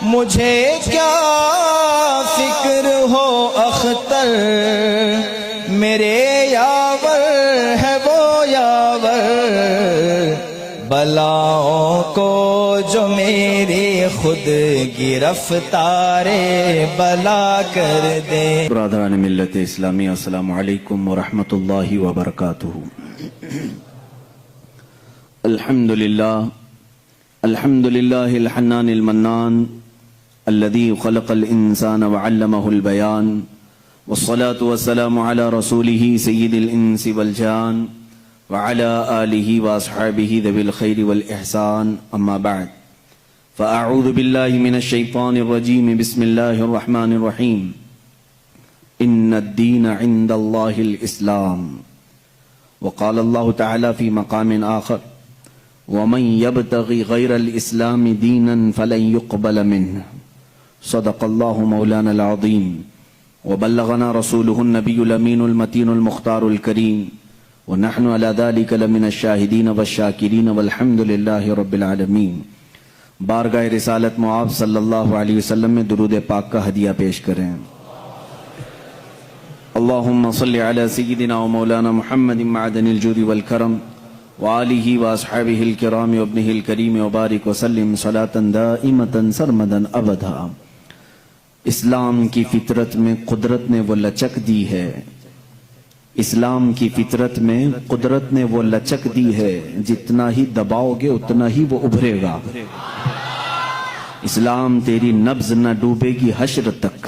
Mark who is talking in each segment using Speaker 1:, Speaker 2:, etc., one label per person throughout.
Speaker 1: مجھے کیا فکر ہو اختر، میرے یاور ہے وہ یاور، بلاؤں کو جو میری خود گرفتار بلا کر دے۔
Speaker 2: برادران ملت اسلامی، السلام علیکم ورحمۃ اللہ وبرکاتہ۔ الحمد للہ الحنان المنان الذي خلق الانسان وعلمه البيان، والصلاة والسلام على رسوله سيد الانس والجان وعلى آله واصحابه ذوي الخير والاحسان، اما بعد فاعوذ بالله من الشيطان الرجيم، بسم الله الرحمن الرحيم، ان الدين عند الله الاسلام، وقال الله تعالى في مقام آخر، ومن يبتغي غير الاسلام دينا فلن يقبل منه، صدق الله مولانا العظيم، وبلغنا رسوله النبي الامين المتين المختار الكريم، ونحن على ذلك لمن الشاهدين والشاكرين، والحمد لله رب العالمين۔ بارگاہ رسالت معاب صلی اللہ علیہ وسلم میں درود پاک کا ہدیہ پیش کریں۔ اللہم صلی علی سیدنا و مولانا محمد معدن الجود والکرم وآلہ واصحابہ الکرام وابنہ الکریم وبارک وسلم صلاة دائمتا سرمدا ابدا۔ اسلام کی فطرت میں قدرت نے وہ لچک دی ہے، اسلام کی فطرت میں قدرت نے وہ لچک دی ہے، جتنا ہی دباؤ گے اتنا ہی وہ ابھرے گا۔ اسلام تیری نبض نہ ڈوبے گی حشر تک،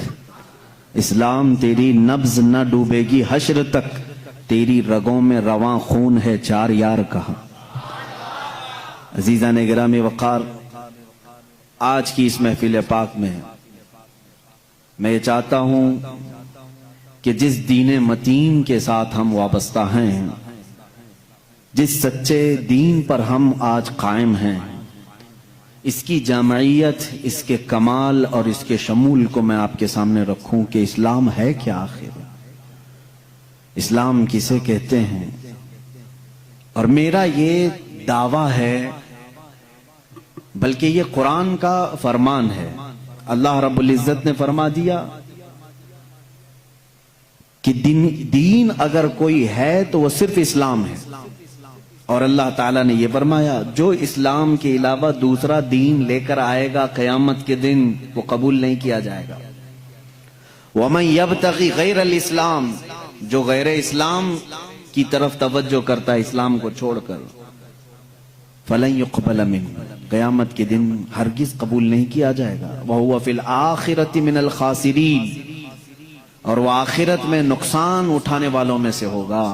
Speaker 2: اسلام تیری نبض نہ ڈوبے گی حشر تک، تیری رگوں میں رواں خون ہے چار یار کا۔ عزیزان گرامی وقار، آج کی اس محفل پاک میں میں یہ چاہتا ہوں کہ جس دین متین کے ساتھ ہم وابستہ ہیں، جس سچے دین پر ہم آج قائم ہیں، اس کی جامعیت، اس کے کمال اور اس کے شمول کو میں آپ کے سامنے رکھوں کہ اسلام ہے کیا آخر، اسلام کسے کہتے ہیں۔ اور میرا یہ دعویٰ ہے، بلکہ یہ قرآن کا فرمان ہے۔ اللہ رب العزت نے فرما دیا کہ دین اگر کوئی ہے تو وہ صرف اسلام ہے، اور اللہ تعالیٰ نے یہ فرمایا جو اسلام کے علاوہ دوسرا دین لے کر آئے گا قیامت کے دن وہ قبول نہیں کیا جائے گا۔ وَمَن يَبْتَغِ غَيْرَ الْإِسْلَامِ، جو غیر اسلام کی طرف توجہ کرتا ہے اسلام کو چھوڑ کر، فَلَن يُقْبَلَ مِنْهُ، قیامت کے دن ہرگز قبول نہیں کیا جائے گا۔ وَهُوَ فِي الْآخِرَةِ مِنَ الْخَاسِرِينَ، اور وہ آخرت میں نقصان اٹھانے والوں میں سے ہوگا۔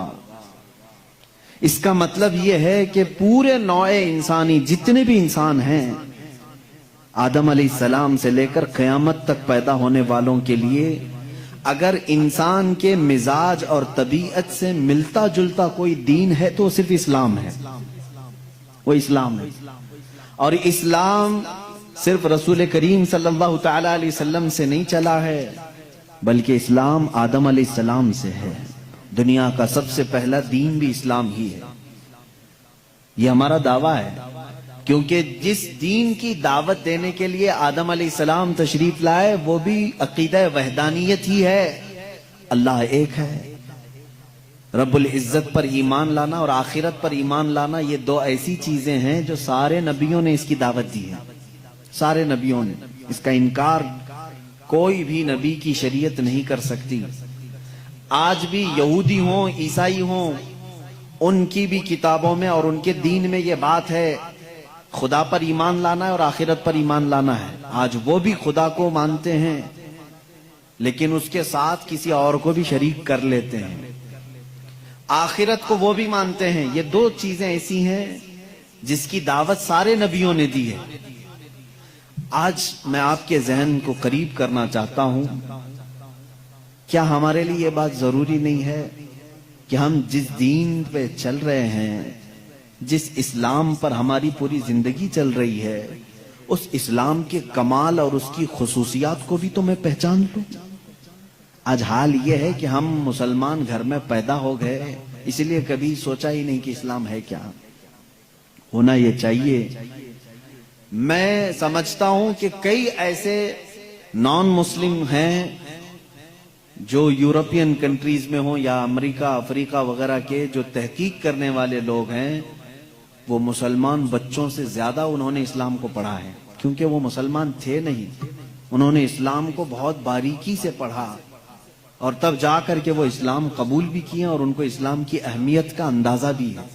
Speaker 2: اس کا مطلب یہ ہے کہ پورے نوع انسانی جتنے بھی انسان ہیں، آدم علیہ السلام سے لے کر قیامت تک پیدا ہونے والوں کے لیے اگر انسان کے مزاج اور طبیعت سے ملتا جلتا کوئی دین ہے تو صرف اسلام ہے، وہ اسلام ہے۔ اور اسلام صرف رسول کریم صلی اللہ تعالی علیہ وسلم سے نہیں چلا ہے، بلکہ اسلام آدم علیہ السلام سے ہے۔ دنیا کا سب سے پہلا دین بھی اسلام ہی ہے، یہ ہمارا دعویٰ ہے، کیونکہ جس دین کی دعوت دینے کے لیے آدم علیہ السلام تشریف لائے وہ بھی عقیدہ وحدانیت ہی ہے، اللہ ایک ہے۔ رب العزت پر ایمان لانا اور آخرت پر ایمان لانا، یہ دو ایسی چیزیں ہیں جو سارے نبیوں نے اس کی دعوت دی ہے، سارے نبیوں نے اس کا انکار کوئی بھی نبی کی شریعت نہیں کر سکتی۔ آج بھی یہودی ہوں، عیسائی ہوں، ان کی بھی کتابوں میں اور ان کے دین میں یہ بات ہے، خدا پر ایمان لانا ہے اور آخرت پر ایمان لانا ہے۔ آج وہ بھی خدا کو مانتے ہیں لیکن اس کے ساتھ کسی اور کو بھی شریک کر لیتے ہیں، آخرت کو وہ بھی مانتے ہیں۔ یہ دو چیزیں ایسی ہیں جس کی دعوت سارے نبیوں نے دی ہے۔ آج میں آپ کے ذہن کو قریب کرنا چاہتا ہوں، کیا ہمارے لیے یہ بات ضروری نہیں ہے کہ ہم جس دین پہ چل رہے ہیں، جس اسلام پر ہماری پوری زندگی چل رہی ہے، اس اسلام کے کمال اور اس کی خصوصیات کو بھی تو میں پہچان لوں؟ آج حال یہ ہے کہ ہم مسلمان گھر میں پیدا ہو گئے، اس لیے کبھی سوچا ہی نہیں کہ اسلام ہے کیا۔ ہونا یہ چاہیے میں سمجھتا ہوں کہ کئی ایسے نان مسلم ہیں جو یورپین کنٹریز میں ہوں یا امریکہ افریقہ وغیرہ کے جو تحقیق کرنے والے لوگ ہیں، وہ مسلمان بچوں سے زیادہ انہوں نے اسلام کو پڑھا ہے، کیونکہ وہ مسلمان تھے نہیں، انہوں نے اسلام کو بہت باریکی سے پڑھا اور تب جا کر کے وہ اسلام قبول بھی کیے اور ان کو اسلام کی اہمیت کا اندازہ بھی ہے۔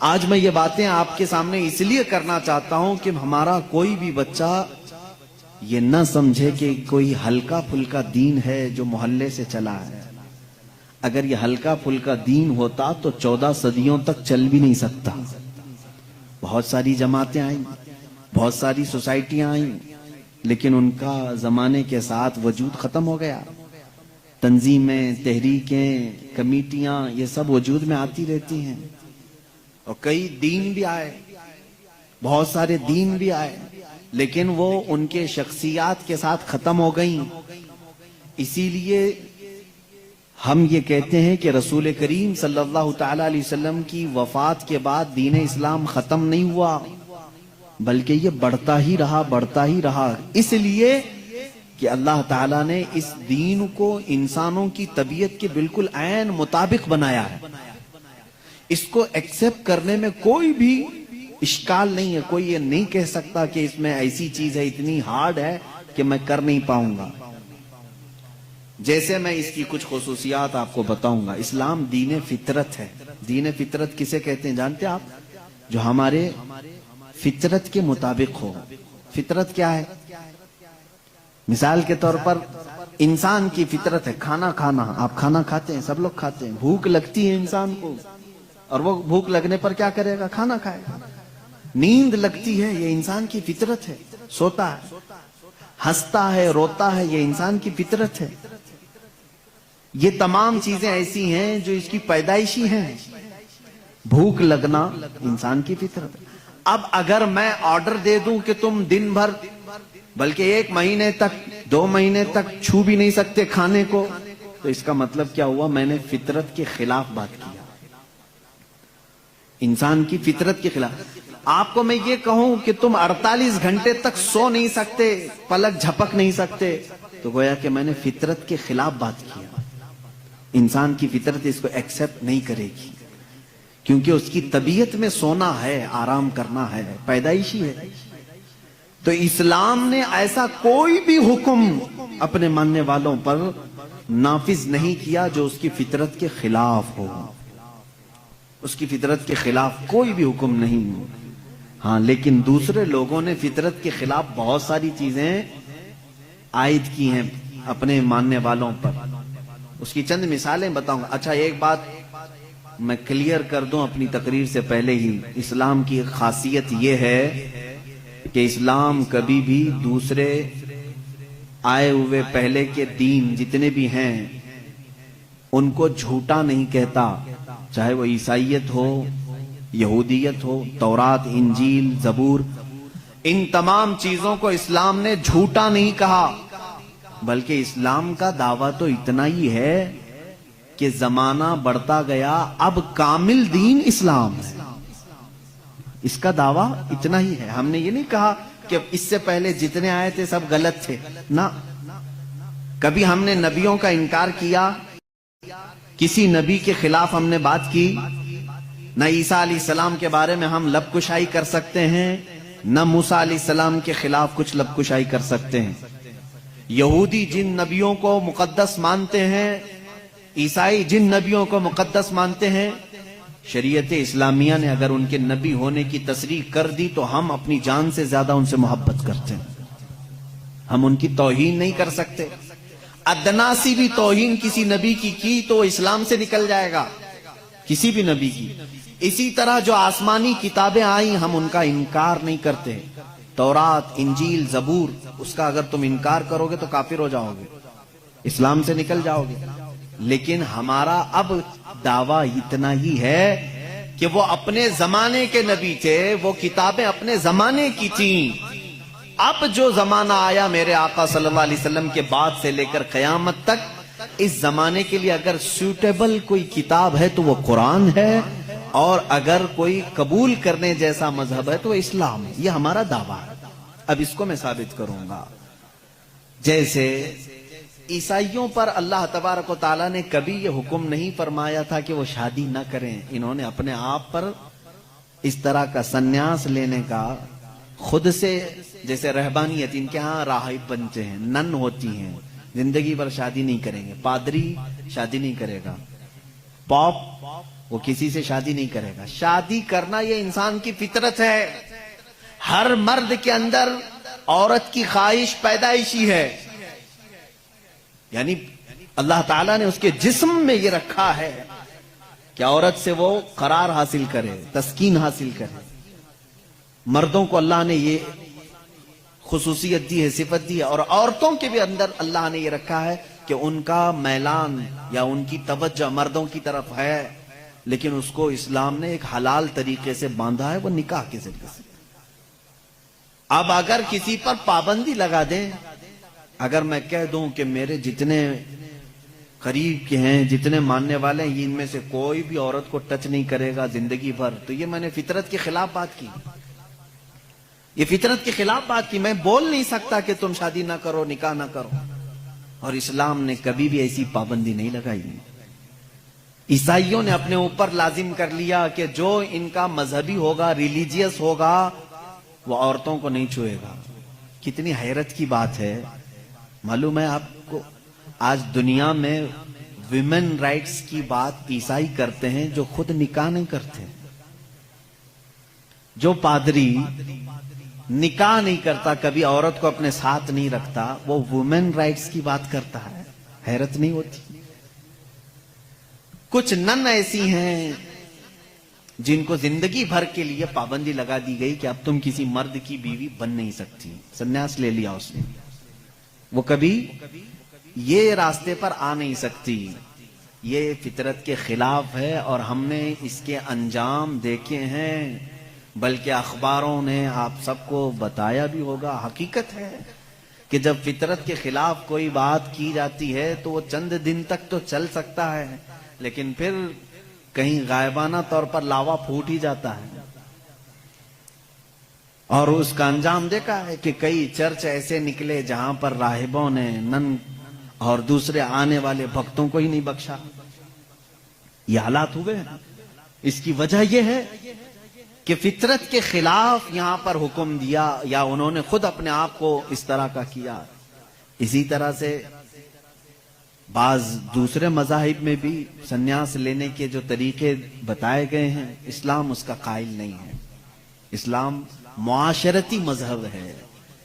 Speaker 2: آج میں یہ باتیں آپ کے سامنے اس لیے کرنا چاہتا ہوں کہ ہمارا کوئی بھی بچہ یہ نہ سمجھے کہ کوئی ہلکا پھلکا دین ہے جو محلے سے چلا ہے۔ اگر یہ ہلکا پھلکا دین ہوتا تو 14 صدیوں تک چل بھی نہیں سکتا۔ بہت ساری جماعتیں آئیں، بہت ساری سوسائٹیاں آئیں، لیکن ان کا زمانے کے ساتھ وجود ختم ہو گیا۔ تنظیمیں، تحریکیں، کمیٹیاں، یہ سب وجود میں آتی رہتی ہیں، اور کئی دین بھی آئے، بہت سارے دین بھی آئے، لیکن وہ ان کے شخصیات کے ساتھ ختم ہو گئیں۔ اسی لیے ہم یہ کہتے ہیں کہ رسول کریم صلی اللہ تعالی علیہ وسلم کی وفات کے بعد دین اسلام ختم نہیں ہوا، بلکہ یہ بڑھتا ہی رہا، اس لیے کہ اللہ تعالیٰ نے اس دین کو انسانوں کی طبیعت کے بالکل عین مطابق بنایا ہے۔ اس کو ایکسپٹ کرنے میں کوئی بھی اشکال نہیں ہے، کوئی یہ نہیں کہہ سکتا کہ اس میں ایسی چیز ہے، اتنی ہارڈ ہے کہ میں کر نہیں پاؤں گا۔ جیسے میں اس کی کچھ خصوصیات آپ کو بتاؤں گا۔ اسلام دین فطرت ہے۔ دین فطرت کسے کہتے ہیں جانتے ہیں آپ؟ جو ہمارے فطرت کے مطابق ہو۔ فطرت کیا ہے؟ مثال کے طور پر انسان کی فطرت ہے کھانا کھانا۔ آپ کھانا کھاتے ہیں، سب لوگ کھاتے ہیں، بھوک لگتی ہے انسان کو، اور وہ بھوک لگنے پر کیا کرے گا؟ کھانا کھائے گا۔ نیند لگتی ہے، یہ انسان کی فطرت ہے، سوتا ہے۔ ہنستا ہے، روتا ہے، یہ انسان کی فطرت ہے۔ یہ تمام چیزیں ایسی ہیں جو اس کی پیدائشی ہیں۔ بھوک لگنا انسان کی فطرت ہے۔ اب اگر میں آرڈر دے دوں کہ تم دن بھر بلکہ 1 مہینے تک 2 مہینے تک چھو بھی نہیں سکتے کھانے کو، تو اس کا مطلب کیا ہوا؟ میں نے فطرت کے خلاف بات کیا، انسان کی فطرت کے خلاف۔ آپ کو میں یہ کہوں کہ تم 48 گھنٹے تک سو نہیں سکتے، پلک جھپک نہیں سکتے، تو گویا کہ میں نے فطرت کے خلاف بات کیا۔ انسان کی فطرت اس کو ایکسپٹ نہیں کرے گی، کیونکہ اس کی طبیعت میں سونا ہے، آرام کرنا ہے، پیدائشی ہے۔ تو اسلام نے ایسا کوئی بھی حکم اپنے ماننے والوں پر نافذ نہیں کیا جو اس کی فطرت کے خلاف ہو۔ اس کی فطرت کے خلاف کوئی بھی حکم نہیں ہو۔ ہاں، لیکن دوسرے لوگوں نے فطرت کے خلاف بہت ساری چیزیں عائد کی ہیں اپنے ماننے والوں پر۔ اس کی چند مثالیں بتاؤں گا۔ اچھا، ایک بات میں کلیئر کر دوں اپنی تقریر سے پہلے ہی، اسلام کی خاصیت یہ ہے کہ اسلام کبھی بھی دوسرے آئے ہوئے پہلے کے دین جتنے بھی ہیں ان کو جھوٹا نہیں کہتا، چاہے وہ عیسائیت ہو، یہودیت ہو، تورات، انجیل، زبور، ان تمام چیزوں کو اسلام نے جھوٹا نہیں کہا، بلکہ اسلام کا دعویٰ تو اتنا ہی ہے کہ زمانہ بڑھتا گیا، اب کامل دین اسلام ہے۔ اس کا دعویٰ اتنا ہی ہے۔ ہم نے یہ نہیں کہا کہ اس سے پہلے جتنے آئے تھے سب غلط تھے، نہ، کبھی ہم نے نبیوں کا انکار کیا؟ کسی نبی کے خلاف ہم نے بات کی؟ نہ عیسیٰ علیہ السلام کے بارے میں ہم لب کشائی کر سکتے ہیں، نہ موسیٰ علیہ السلام کے خلاف کچھ لب کشائی کر سکتے ہیں۔ یہودی جن نبیوں کو مقدس مانتے ہیں، عیسائی جن نبیوں کو مقدس مانتے ہیں، شریعت اسلامیہ نے اگر ان کے نبی ہونے کی تصریح کر دی تو ہم اپنی جان سے زیادہ ان سے محبت کرتے ہیں، ہم ان کی توہین نہیں کر سکتے۔ ادنا سی بھی توہین کسی نبی کی تو اسلام سے نکل جائے گا، کسی بھی نبی کی۔ اسی طرح جو آسمانی کتابیں آئیں ہم ان کا انکار نہیں کرتے، تورات، انجیل، زبور، اس کا اگر تم انکار کرو گے تو کافر ہو جاؤ گے، اسلام سے نکل جاؤ گے۔ لیکن ہمارا اب دعویٰ اتنا ہی ہے کہ وہ اپنے زمانے کے نبی تھے، وہ کتابیں اپنے زمانے کی تھیں۔ اب جو زمانہ آیا میرے آقا صلی اللہ علیہ وسلم کے بعد سے لے کر قیامت تک، اس زمانے کے لیے اگر سوٹیبل کوئی کتاب ہے تو وہ قرآن ہے، اور اگر کوئی قبول کرنے جیسا مذہب ہے تو اسلام ہے. یہ ہمارا دعویٰ ہے. اب اس کو میں ثابت کروں گا. جیسے عیسائیوں پر اللہ تبارک و تعالیٰ نے کبھی یہ حکم نہیں فرمایا تھا کہ وہ شادی نہ کریں. انہوں نے اپنے آپ پر اس طرح کا سنیاس لینے کا خود سے، جیسے رہبانیت ان کے ہاں راہب بنتے ہیں، نن ہوتی ہیں، زندگی بھر شادی نہیں کریں گے. پادری شادی نہیں کرے گا، پاپ وہ کسی سے شادی نہیں کرے گا. شادی کرنا یہ انسان کی فطرت ہے. ہر مرد کے اندر عورت کی خواہش پیدائشی ہے. یعنی اللہ تعالیٰ نے اس کے جسم میں یہ رکھا ہے کہ عورت سے وہ قرار حاصل کرے، تسکین حاصل کرے. مردوں کو اللہ نے یہ خصوصیت دی ہے، صفت دی ہے. اور عورتوں کے بھی اندر اللہ نے یہ رکھا ہے کہ ان کا میلان یا ان کی توجہ مردوں کی طرف ہے، لیکن اس کو اسلام نے ایک حلال طریقے سے باندھا ہے، وہ نکاح کے ذریعے سے. اب اگر کسی پر پابندی لگا دیں، اگر میں کہہ دوں کہ میرے جتنے قریب کے ہیں، جتنے ماننے والے ہیں، ان میں سے کوئی بھی عورت کو ٹچ نہیں کرے گا زندگی بھر، تو یہ میں نے فطرت کے خلاف بات کی. یہ فطرت کے خلاف بات کی. میں بول نہیں سکتا کہ تم شادی نہ کرو، نکاح نہ کرو. اور اسلام نے کبھی بھی ایسی پابندی نہیں لگائی. عیسائیوں نے اپنے اوپر لازم کر لیا کہ جو ان کا مذہبی ہوگا، ریلیجیس ہوگا، وہ عورتوں کو نہیں چھوئے گا. کتنی حیرت کی بات ہے. معلوم ہے آپ کو، آج دنیا میں ویمن رائٹس کی بات عیسائی کرتے ہیں جو خود نکاح نہیں کرتے. جو پادری نکاح نہیں کرتا، کبھی عورت کو اپنے ساتھ نہیں رکھتا، وہ وومن رائٹس کی بات کرتا ہے. حیرت نہیں ہوتی؟ کچھ نن ایسی ہیں جن کو زندگی بھر کے لیے پابندی لگا دی گئی کہ اب تم کسی مرد کی بیوی بن نہیں سکتی. سنیاس لے لیا اس نے، وہ کبھی یہ راستے پر آ نہیں سکتی. یہ فطرت کے خلاف ہے اور ہم نے اس کے انجام دیکھے ہیں، بلکہ اخباروں نے آپ سب کو بتایا بھی ہوگا. حقیقت ہے کہ جب فطرت کے خلاف کوئی بات کی جاتی ہے تو وہ چند دن تک تو چل سکتا ہے، لیکن پھر کہیں غائبانہ طور پر لاوا پھوٹ ہی جاتا ہے. اور اس کا انجام دیکھا ہے کہ کئی چرچ ایسے نکلے جہاں پر راہبوں نے نن اور دوسرے آنے والے بھکتوں کو ہی نہیں بخشا. یہ حالات ہوئے ہیں. اس کی وجہ یہ ہے کہ فطرت کے خلاف یہاں پر حکم دیا، یا انہوں نے خود اپنے آپ کو اس طرح کا کیا. اسی طرح سے بعض دوسرے مذاہب میں بھی سنیاس لینے کے جو طریقے بتائے گئے ہیں، اسلام اس کا قائل نہیں ہے. اسلام معاشرتی مذہب ہے،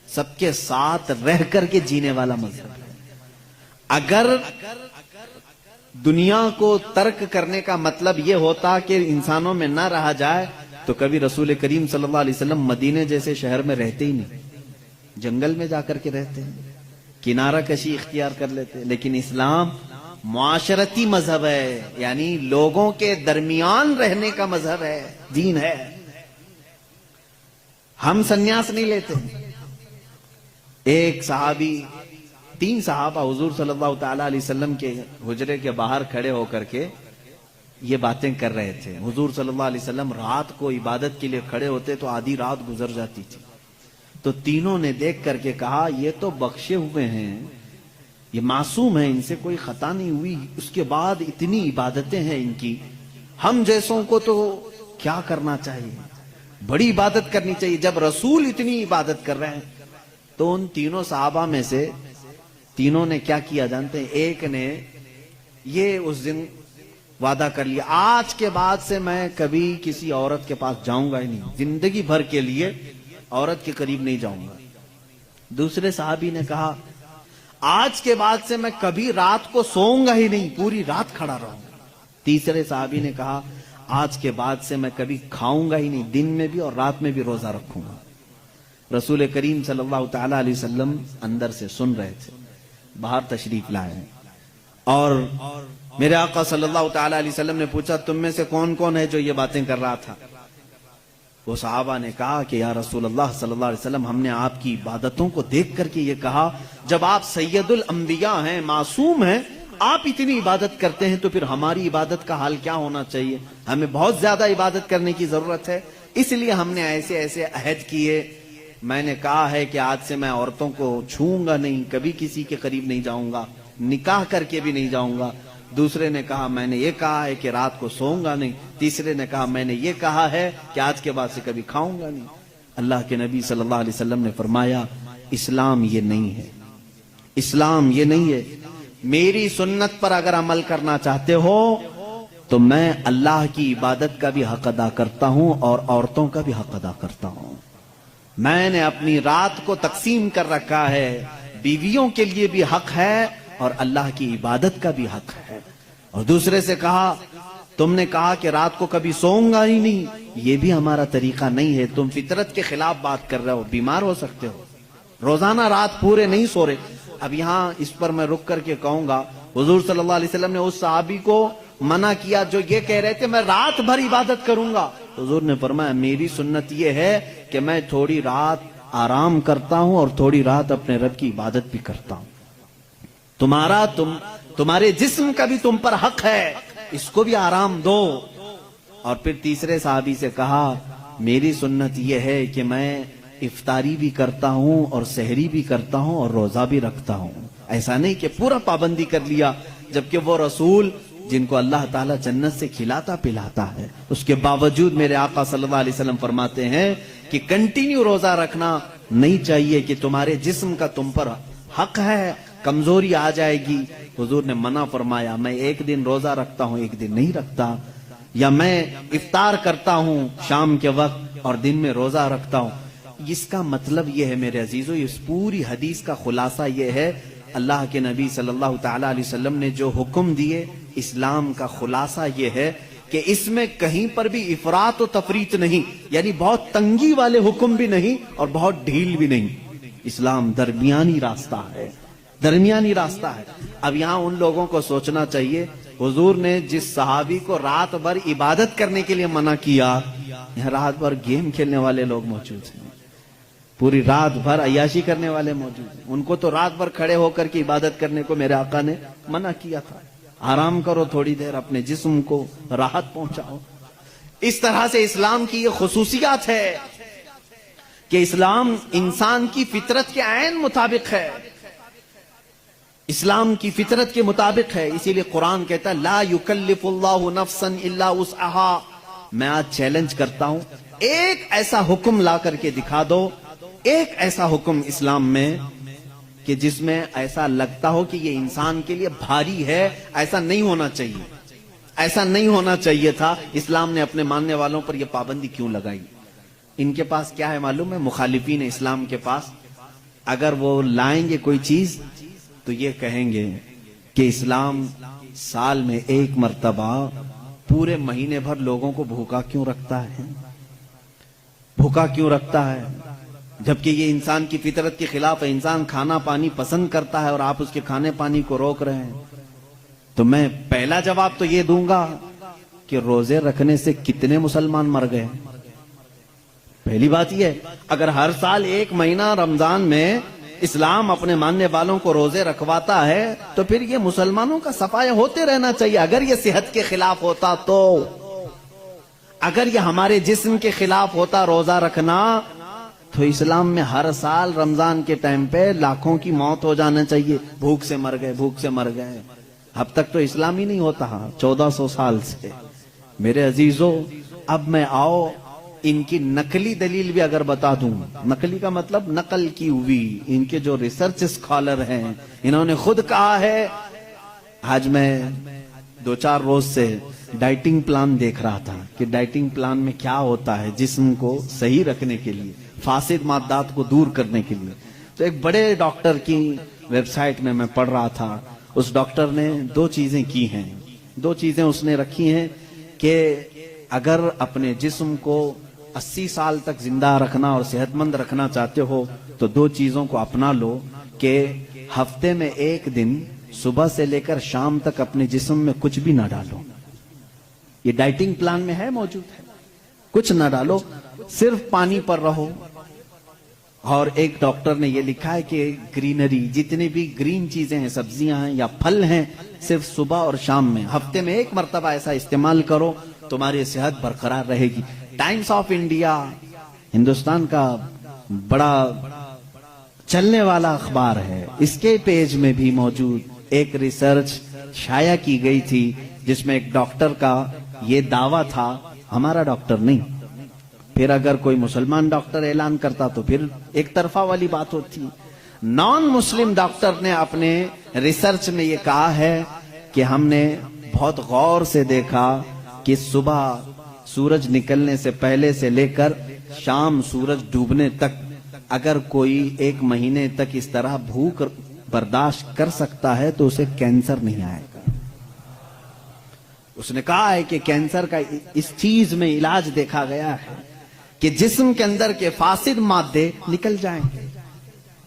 Speaker 2: سب کے ساتھ رہ کر کے جینے والا مذہب ہے. اگر دنیا کو ترک کرنے کا مطلب یہ ہوتا کہ انسانوں میں نہ رہا جائے تو کبھی رسول کریم صلی اللہ علیہ وسلم مدینے جیسے شہر میں رہتے ہی نہیں، جنگل میں جا کر کے رہتے ہیں، کنارہ کشی اختیار کر لیتے. لیکن اسلام معاشرتی مذہب ہے، یعنی لوگوں کے درمیان رہنے کا مذہب ہے، دین ہے. ہم سنیاس نہیں لیتے. ایک صحابی، 3 صحابہ حضور صلی اللہ تعالی علیہ وسلم کے حجرے کے باہر کھڑے ہو کر کے یہ باتیں کر رہے تھے. حضور صلی اللہ علیہ وسلم رات کو عبادت کے لیے کھڑے ہوتے تو آدھی رات گزر جاتی تھی. تو تینوں نے دیکھ کر کے کہا یہ تو بخشے ہوئے ہیں، یہ معصوم ہیں، ان سے کوئی خطا نہیں ہوئی، اس کے بعد اتنی عبادتیں ہیں ان کی، ہم جیسوں کو تو کیا کرنا چاہیے، بڑی عبادت کرنی چاہیے. جب رسول اتنی عبادت کر رہے ہیں تو ان تینوں صحابہ میں سے تینوں نے کیا کیا جانتے ہیں؟ ایک نے یہ اس دن وعدہ کر لیا، آج کے بعد سے میں کبھی کسی عورت کے پاس جاؤں گا ہی نہیں، زندگی بھر کے لیے عورت کے قریب نہیں جاؤں گا. دوسرے صحابی نے کہا آج کے بعد سے میں کبھی رات کو سوؤں گا ہی نہیں، پوری رات کھڑا رہوں گا. تیسرے صحابی نے کہا آج کے بعد سے میں کبھی کھاؤں گا ہی نہیں، دن میں بھی اور رات میں بھی روزہ رکھوں گا. رسول کریم صلی اللہ تعالی علیہ وسلم اندر سے سن رہے تھے، باہر تشریف لائے اور میرے آقا صلی اللہ تعالی علیہ وسلم نے پوچھا تم میں سے کون کون ہے جو یہ باتیں کر رہا تھا؟ وہ صحابہ نے کہا کہ یا رسول اللہ صلی اللہ علیہ وسلم، ہم نے آپ کی عبادتوں کو دیکھ کر کے یہ کہا، جب آپ سید الانبیاء ہیں، معصوم ہیں، آپ اتنی عبادت کرتے ہیں تو پھر ہماری عبادت کا حال کیا ہونا چاہیے؟ ہمیں بہت زیادہ عبادت کرنے کی ضرورت ہے، اس لیے ہم نے ایسے ایسے عہد کیے۔ میں نے کہا ہے کہ آج سے میں عورتوں کو چھوؤں گا نہیں، کبھی کسی کے قریب نہیں جاؤں گا، نکاح کر کے بھی نہیں جاؤں گا۔ دوسرے نے کہا میں نے یہ کہا ہے کہ رات کو سوؤں گا نہیں۔ تیسرے نے کہا میں نے یہ کہا ہے کہ آج کے بعد سے کبھی کھاؤں گا نہیں۔ اللہ کے نبی صلی اللہ علیہ وسلم نے فرمایا اسلام یہ نہیں ہے، اسلام یہ نہیں ہے۔ میری سنت پر اگر عمل کرنا چاہتے ہو تو میں اللہ کی عبادت کا بھی حق ادا کرتا ہوں اور عورتوں کا بھی حق ادا کرتا ہوں۔ میں نے اپنی رات کو تقسیم کر رکھا ہے، بیویوں کے لیے بھی حق ہے اور اللہ کی عبادت کا بھی حق ہے۔ اور دوسرے سے کہا تم نے کہا کہ رات کو کبھی سوؤں گا ہی نہیں، یہ بھی ہمارا طریقہ نہیں ہے، تم فطرت کے خلاف بات کر رہے ہو، بیمار ہو سکتے ہو، روزانہ رات پورے نہیں سو رہے۔ اب یہاں اس پر میں رک کر کے کہوں گا، حضور صلی اللہ علیہ وسلم نے اس صحابی کو منع کیا جو یہ کہہ رہے تھے میں رات بھر عبادت کروں گا۔ حضور نے فرمایا میری سنت یہ ہے کہ میں تھوڑی رات آرام کرتا ہوں اور تھوڑی رات اپنے رب کی عبادت بھی کرتا ہوں۔ تمہارے جسم کا بھی تم پر حق ہے، اس کو بھی آرام دو۔ اور پھر تیسرے صحابی سے کہا میری سنت یہ ہے کہ میں افطاری بھی کرتا ہوں اور سحری بھی کرتا ہوں اور روزہ بھی رکھتا ہوں۔ ایسا نہیں کہ پورا پابندی کر لیا، جبکہ وہ رسول جن کو اللہ تعالیٰ جنت سے کھلاتا پلاتا ہے، اس کے باوجود میرے آقا صلی اللہ علیہ وسلم فرماتے ہیں کہ کنٹینیو روزہ رکھنا نہیں چاہیے، کہ تمہارے جسم کا تم پر حق ہے، کمزوری آ جائے گی۔ حضور نے منع فرمایا میں ایک دن روزہ رکھتا ہوں ایک دن نہیں رکھتا، یا میں افطار کرتا ہوں شام کے وقت اور دن میں روزہ رکھتا ہوں۔ اس کا مطلب یہ ہے میرے عزیزو، اس پوری حدیث کا خلاصہ یہ ہے، اللہ کے نبی صلی اللہ تعالی علیہ وسلم نے جو حکم دیے، اسلام کا خلاصہ یہ ہے کہ اس میں کہیں پر بھی افراط و تفریط نہیں، یعنی بہت تنگی والے حکم بھی نہیں اور بہت ڈھیل بھی نہیں۔ اسلام درمیانی راستہ ہے، درمیانی راستہ ہے۔ اب یہاں ان لوگوں کو سوچنا چاہیے، حضور نے جس صحابی کو رات بھر عبادت کرنے کے لیے منع کیا، یہاں رات بھر گیم کھیلنے والے لوگ موجود ہیں، پوری رات بھر عیاشی کرنے والے موجود ہیں، ان کو تو رات بھر کھڑے ہو کر کے عبادت کرنے کو میرے آقا نے منع کیا تھا۔ آرام کرو تھوڑی دیر، اپنے جسم کو راحت پہنچاؤ۔ اس طرح سے اسلام کی یہ خصوصیات ہے کہ اسلام انسان کی فطرت کے عین مطابق ہے، اسلام کی فطرت کے مطابق ہے۔ اسی لیے قرآن کہتا ہے لا یکلف اللہ نفسا الا وسعها۔ میں آج چیلنج کرتا ہوں، ایک ایسا حکم لا کر کے دکھا دو، ایک ایسا حکم اسلام میں کہ جس میں ایسا لگتا ہو کہ یہ انسان کے لیے بھاری ہے۔ ایسا نہیں ہونا چاہیے، ایسا نہیں ہونا چاہیے تھا۔ اسلام نے اپنے ماننے والوں پر یہ پابندی کیوں لگائی؟ ان کے پاس کیا ہے معلوم ہے؟ مخالفین اسلام کے پاس اگر وہ لائیں گے کوئی چیز تو یہ کہیں گے کہ اسلام سال میں ایک مرتبہ پورے مہینے بھر لوگوں کو بھوکا کیوں رکھتا ہے، بھوکا کیوں رکھتا ہے، جبکہ یہ انسان کی فطرت کے خلاف ہے۔ انسان کھانا پانی پسند کرتا ہے اور آپ اس کے کھانے پانی کو روک رہے ہیں۔ تو میں پہلا جواب تو یہ دوں گا کہ روزے رکھنے سے کتنے مسلمان مر گئے؟ پہلی بات یہ ہے، اگر ہر سال ایک مہینہ رمضان میں اسلام اپنے ماننے والوں کو روزے رکھواتا ہے تو پھر یہ مسلمانوں کا صفایا ہوتے رہنا چاہیے۔ اگر یہ صحت کے خلاف ہوتا تو، اگر یہ ہمارے جسم کے خلاف ہوتا روزہ رکھنا، تو اسلام میں ہر سال رمضان کے ٹائم پہ لاکھوں کی موت ہو جانا چاہیے، بھوک سے مر گئے، بھوک سے مر گئے۔ اب تک تو اسلام ہی نہیں ہوتا 1400 سال سے۔ میرے عزیزو، اب میں آؤ ان کی نقلی دلیل بھی اگر بتا دوں، نقلی کا مطلب نقل کی ہوئی، ان کے جو ریسرچ اسکالر ہیں انہوں نے خود کہا ہے۔ آج میں 2-4 روز سے ڈائٹنگ پلان دیکھ رہا تھا کہ ڈائٹنگ پلان میں کیا ہوتا ہے جسم کو صحیح رکھنے کے لیے، فاسد مادات کو دور کرنے کے لیے۔ تو ایک بڑے ڈاکٹر کی ویب سائٹ میں پڑھ رہا تھا، اس ڈاکٹر نے 2 چیزیں کی ہیں، 2 چیزیں اس نے رکھی ہیں کہ اگر اپنے جسم کو 80 سال تک زندہ رکھنا اور صحت مند رکھنا چاہتے ہو تو 2 چیزوں کو اپنا لو کہ ہفتے میں 1 دن صبح سے لے کر شام تک اپنے جسم میں کچھ بھی نہ ڈالو۔ یہ ڈائٹنگ پلان میں ہے، موجود ہے۔ کچھ نہ ڈالو، صرف پانی پر رہو، اور ایک ڈاکٹر نے یہ لکھا ہے کہ گرینری جتنی بھی گرین چیزیں ہیں، سبزیاں ہیں یا پھل ہیں، صرف صبح اور شام میں ہفتے میں ایک مرتبہ ایسا استعمال کرو، تمہاری صحت برقرار رہے گی۔ ٹائمز آف انڈیا ہندوستان کا بڑا چلنے والا اخبار ہے، اس کے پیج میں بھی موجود ایک ریسرچ شائع کی گئی تھی جس میں ایک ڈاکٹر کا یہ دعویٰ تھا، ہمارا ڈاکٹر نہیں، پھر اگر کوئی مسلمان ڈاکٹر اعلان کرتا تو پھر ایک طرفہ والی بات ہوتی، نان مسلم ڈاکٹر نے اپنے ریسرچ میں یہ کہا ہے کہ ہم نے بہت غور سے دیکھا کہ صبح سورج نکلنے سے پہلے سے لے کر شام سورج ڈوبنے تک اگر کوئی ایک مہینے تک اس طرح بھوک برداشت کر سکتا ہے تو اسے کینسر نہیں آئے گا۔ اس نے کہا ہے کہ کینسر کا اس چیز میں علاج دیکھا گیا ہے کہ جسم کے اندر کے فاسد مادے نکل جائیں گے۔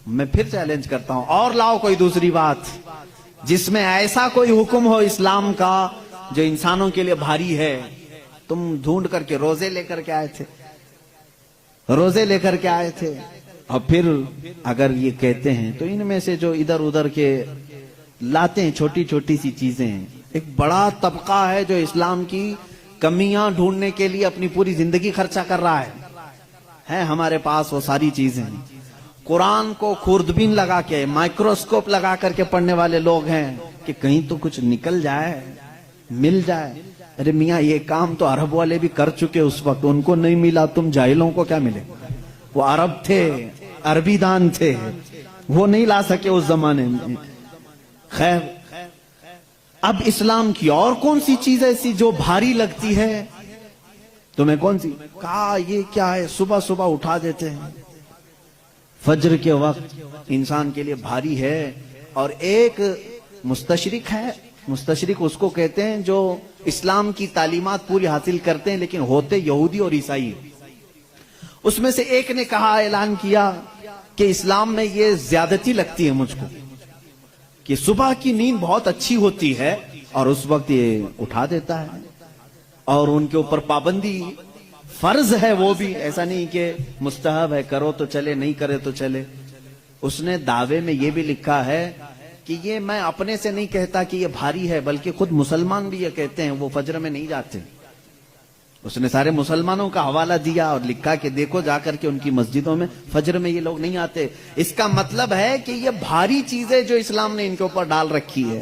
Speaker 2: میں پھر چیلنج کرتا ہوں، اور لاؤ کوئی دوسری بات جس میں ایسا کوئی حکم ہو اسلام کا جو انسانوں کے لیے بھاری ہے۔ تم ڈھونڈ کر کے روزے لے کر کے آئے تھے، روزے لے کر کے آئے تھے، اور پھر اگر یہ کہتے ہیں تو ان میں سے جو ادھر ادھر کے لاتے ہیں چھوٹی چھوٹی سی چیزیں ہیں، ایک بڑا طبقہ ہے جو اسلام کی کمیاں ڈھونڈنے کے لیے اپنی پوری زندگی خرچہ کر رہا ہے ہمارے پاس وہ ساری چیزیں ہیں۔ قرآن کو خوردبین لگا کے مائکروسکوپ لگا کر کے پڑھنے والے لوگ ہیں کہ کہیں تو کچھ نکل جائے، مل جائے۔ ارے میاں یہ کام تو عرب والے بھی کر چکے اس وقت، ان کو نہیں ملا، تم جاہلوں کو کیا ملے؟ وہ عرب تھے، عربی دان تھے، وہ نہیں لا سکے اس زمانے میں۔ خیر، اب اسلام کی اور کون سی چیز ایسی جو بھاری لگتی ہے تمہیں؟ کون سی؟ کہا یہ کیا ہے، صبح صبح اٹھا دیتے ہیں، فجر کے وقت انسان کے لیے بھاری ہے۔ اور ایک مستشرق ہے، مستشرق اس کو کہتے ہیں جو اسلام کی تعلیمات پوری حاصل کرتے ہیں لیکن ہوتے یہودی اور عیسائی۔ اس میں سے ایک نے کہا، اعلان کیا کہ اسلام میں یہ زیادتی لگتی ہے مجھ کو کہ صبح کی نیند بہت اچھی ہوتی ہے اور اس وقت یہ اٹھا دیتا ہے، اور ان کے اوپر پابندی فرض ہے، وہ بھی ایسا نہیں کہ مستحب ہے، کرو تو چلے، نہیں کرے تو چلے۔ اس نے دعوے میں یہ بھی لکھا ہے کہ یہ میں اپنے سے نہیں کہتا کہ یہ بھاری ہے، بلکہ خود مسلمان بھی یہ کہتے ہیں، وہ فجر میں نہیں جاتے۔ اس نے سارے مسلمانوں کا حوالہ دیا اور لکھا کہ دیکھو جا کر کے ان کی مسجدوں میں فجر میں یہ لوگ نہیں آتے۔ اس کا مطلب ہے کہ یہ بھاری چیز ہے جو اسلام نے ان کے اوپر ڈال رکھی ہے،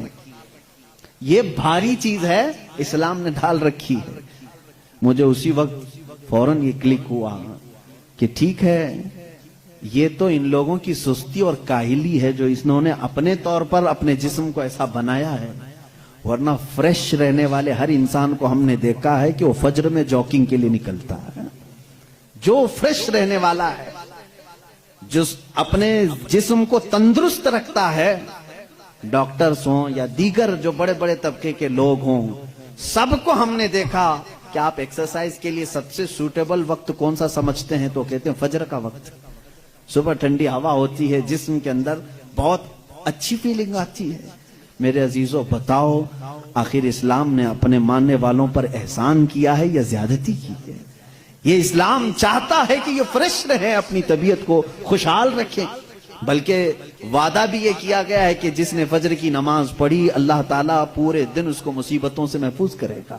Speaker 2: یہ بھاری چیز ہے اسلام نے ڈال رکھی ہے۔ مجھے اسی وقت فوراً یہ کلک ہوا کہ ٹھیک ہے، یہ تو ان لوگوں کی سستی اور کاہلی ہے جو انہوں نے اپنے طور پر اپنے جسم کو ایسا بنایا ہے، ورنہ فریش رہنے والے ہر انسان کو ہم نے دیکھا ہے کہ وہ فجر میں جاگنگ کے لیے نکلتا ہے۔ جو فریش رہنے والا ہے، جو اپنے جسم کو تندرست رکھتا ہے، ڈاکٹرز ہوں یا دیگر جو بڑے بڑے طبقے کے لوگ ہوں، سب کو ہم نے دیکھا کہ آپ ایکسرسائز کے لیے سب سے سوٹیبل وقت کون سا سمجھتے ہیں؟ تو کہتے ہیں فجر کا وقت۔ صبح ٹھنڈی ہوا ہوتی ہے، جسم کے اندر بہت اچھی فیلنگ آتی ہے۔ میرے عزیزوں، بتاؤ آخر اسلام نے اپنے ماننے والوں پر احسان کیا ہے یا زیادتی کی ہے؟ یہ اسلام چاہتا ہے کہ یہ فریش رہیں، اپنی طبیعت کو خوشحال رکھیں، بلکہ وعدہ بھی یہ کیا گیا ہے کہ جس نے فجر کی نماز پڑھی اللہ تعالیٰ پورے دن اس کو مصیبتوں سے محفوظ کرے گا۔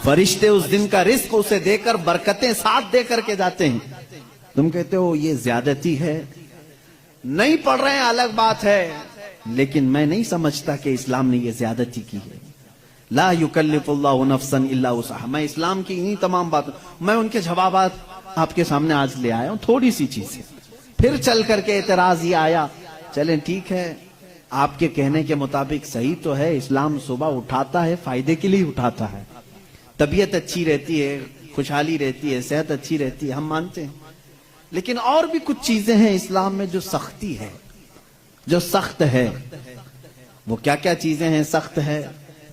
Speaker 2: فرشتے اس دن کا رزق اسے دے کر برکتیں ساتھ دے کر کے جاتے ہیں۔ تم کہتے ہو یہ زیادتی ہے، نہیں پڑھ رہے ہیں الگ بات ہے، لیکن میں نہیں سمجھتا کہ اسلام نے یہ زیادتی کی ہے۔ لا یکلف اللہ نفسا الا وسعها۔ میں اسلام کی انہی تمام باتوں، میں ان کے جوابات آپ کے سامنے آج لے آیا ہوں، تھوڑی سی چیزیں۔ پھر چل کر کے اعتراض یہ آیا، چلیں ٹھیک ہے، آپ کے کہنے کے مطابق صحیح تو ہے، اسلام صبح اٹھاتا ہے، فائدے کے لیے اٹھاتا ہے، طبیعت اچھی رہتی ہے، خوشحالی رہتی ہے، صحت اچھی رہتی ہے، ہم مانتے ہیں، لیکن اور بھی کچھ چیزیں ہیں اسلام میں جو سختی ہے، جو سخت ہے۔ وہ کیا کیا چیزیں ہیں سخت ہے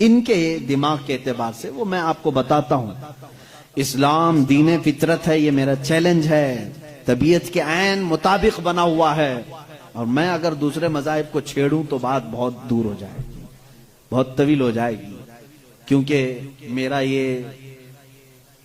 Speaker 2: ان کے دماغ کے اعتبار سے، وہ میں آپ کو بتاتا ہوں۔ اسلام دین فطرت ہے، یہ میرا چیلنج ہے، طبیعت کے عین مطابق بنا ہوا ہے، اور میں اگر دوسرے مذاہب کو چھیڑوں تو بات بہت دور ہو جائے گی، بہت طویل ہو جائے گی، کیونکہ میرا یہ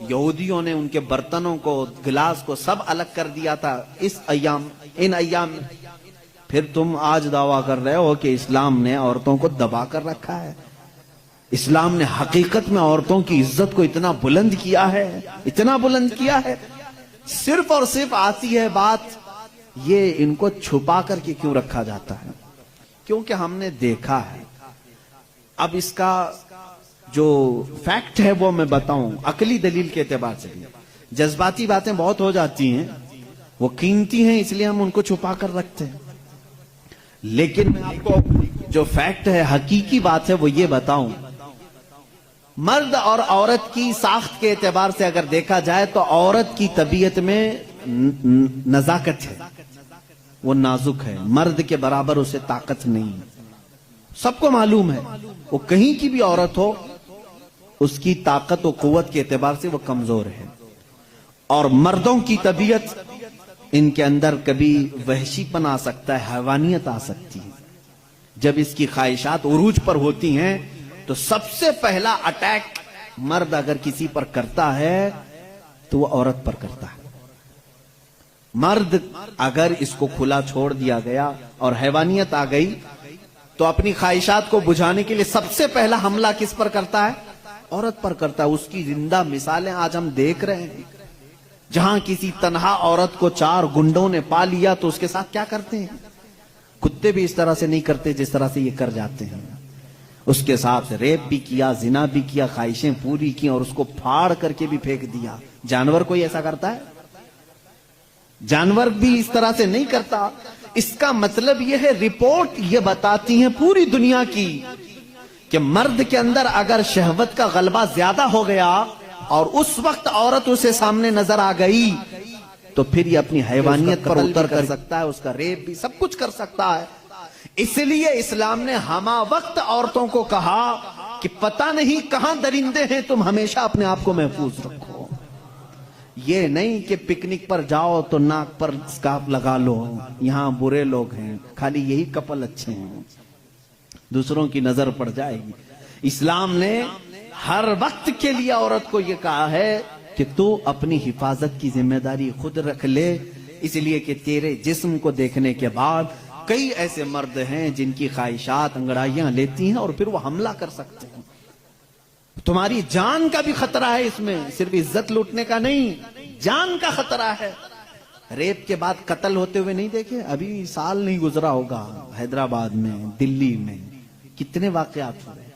Speaker 2: یہودیوں نے ان کے برتنوں کو، گلاس کو سب الگ کر دیا تھا ان ایام میں. پھر تم آج دعویٰ کر رہے ہو کہ اسلام نے عورتوں کو دبا کر رکھا ہے. اسلام نے حقیقت میں عورتوں کی عزت کو اتنا بلند کیا ہے، اتنا بلند کیا ہے. صرف اور صرف آتی ہے بات یہ ان کو چھپا کر کے کیوں رکھا جاتا ہے؟ کیونکہ ہم نے دیکھا ہے. اب اس کا جو فیکٹ ہے وہ میں بتاؤں عقلی دلیل کے اعتبار سے بھی. جذباتی باتیں بہت ہو جاتی ہیں، وہ قیمتی ہیں اس لیے ہم ان کو چھپا کر رکھتے ہیں. لیکن میں آپ کو جو فیکٹ ہے، حقیقی بات ہے، وہ یہ بتاؤں. مرد اور عورت کی ساخت کے اعتبار سے اگر دیکھا جائے تو عورت کی طبیعت میں نزاکت ہے، وہ نازک ہے. مرد کے برابر اسے طاقت نہیں. سب کو معلوم ہے وہ کہیں کی بھی عورت ہو، اس کی طاقت و قوت کے اعتبار سے وہ کمزور ہے. اور مردوں کی طبیعت، ان کے اندر کبھی وحشی پن آ سکتا ہے، حیوانیت آ سکتی ہے. جب اس کی خواہشات عروج پر ہوتی ہیں تو سب سے پہلا اٹیک مرد اگر کسی پر کرتا ہے تو وہ عورت پر کرتا ہے. مرد اگر اس کو کھلا چھوڑ دیا گیا اور حیوانیت آ گئی تو اپنی خواہشات کو بجھانے کے لیے سب سے پہلا حملہ کس پر کرتا ہے؟ عورت پر کرتا ہے. اس کی زندہ مثالیں آج ہم دیکھ رہے ہیں. جہاں کسی تنہا عورت کو 4 گنڈوں نے پا لیا تو اس کے ساتھ کیا کرتے ہیں؟ کتے بھی اس طرح سے نہیں کرتے جس طرح سے یہ کر جاتے ہیں. اس کے ساتھ ریپ بھی کیا، زنا بھی کیا، خواہشیں پوری کی اور اس کو پھاڑ کر کے بھی پھینک دیا. جانور کوئی ایسا کرتا ہے؟ جانور بھی اس طرح سے نہیں کرتا. اس کا مطلب یہ ہے، رپورٹ یہ بتاتی ہیں پوری دنیا کی کہ مرد کے اندر اگر شہوت کا غلبہ زیادہ ہو گیا اور اس وقت عورت اسے سامنے نظر آ گئی تو پھر یہ اپنی حیوانیت پر اتر کر سکتا ہے، اس کا ریپ بھی سب کچھ کر سکتا ہے. اس لیے اسلام نے ہمہ وقت عورتوں کو کہا کہ پتہ نہیں کہاں درندے ہیں، تم ہمیشہ اپنے آپ کو محفوظ رکھو. یہ نہیں کہ پکنک پر جاؤ تو ناک پر اسکارف لگا لو، یہاں برے لوگ ہیں، خالی یہی کپل اچھے ہیں، دوسروں کی نظر پڑ جائے گی. اسلام نے ہر وقت کے لیے عورت کو یہ کہا ہے کہ تو اپنی حفاظت کی ذمہ داری خود رکھ لے. اس لیے کہ تیرے جسم کو دیکھنے کے بعد کئی ایسے مرد ہیں جن کی خواہشات انگڑائیاں لیتی ہیں اور پھر وہ حملہ کر سکتے ہیں. تمہاری جان کا بھی خطرہ ہے اس میں، صرف عزت لوٹنے کا نہیں، جان کا خطرہ ہے. ریپ کے بعد قتل ہوتے ہوئے نہیں دیکھے؟ ابھی سال نہیں گزرا ہوگا حیدرآباد میں، دلی میں کتنے واقعات ہوئے.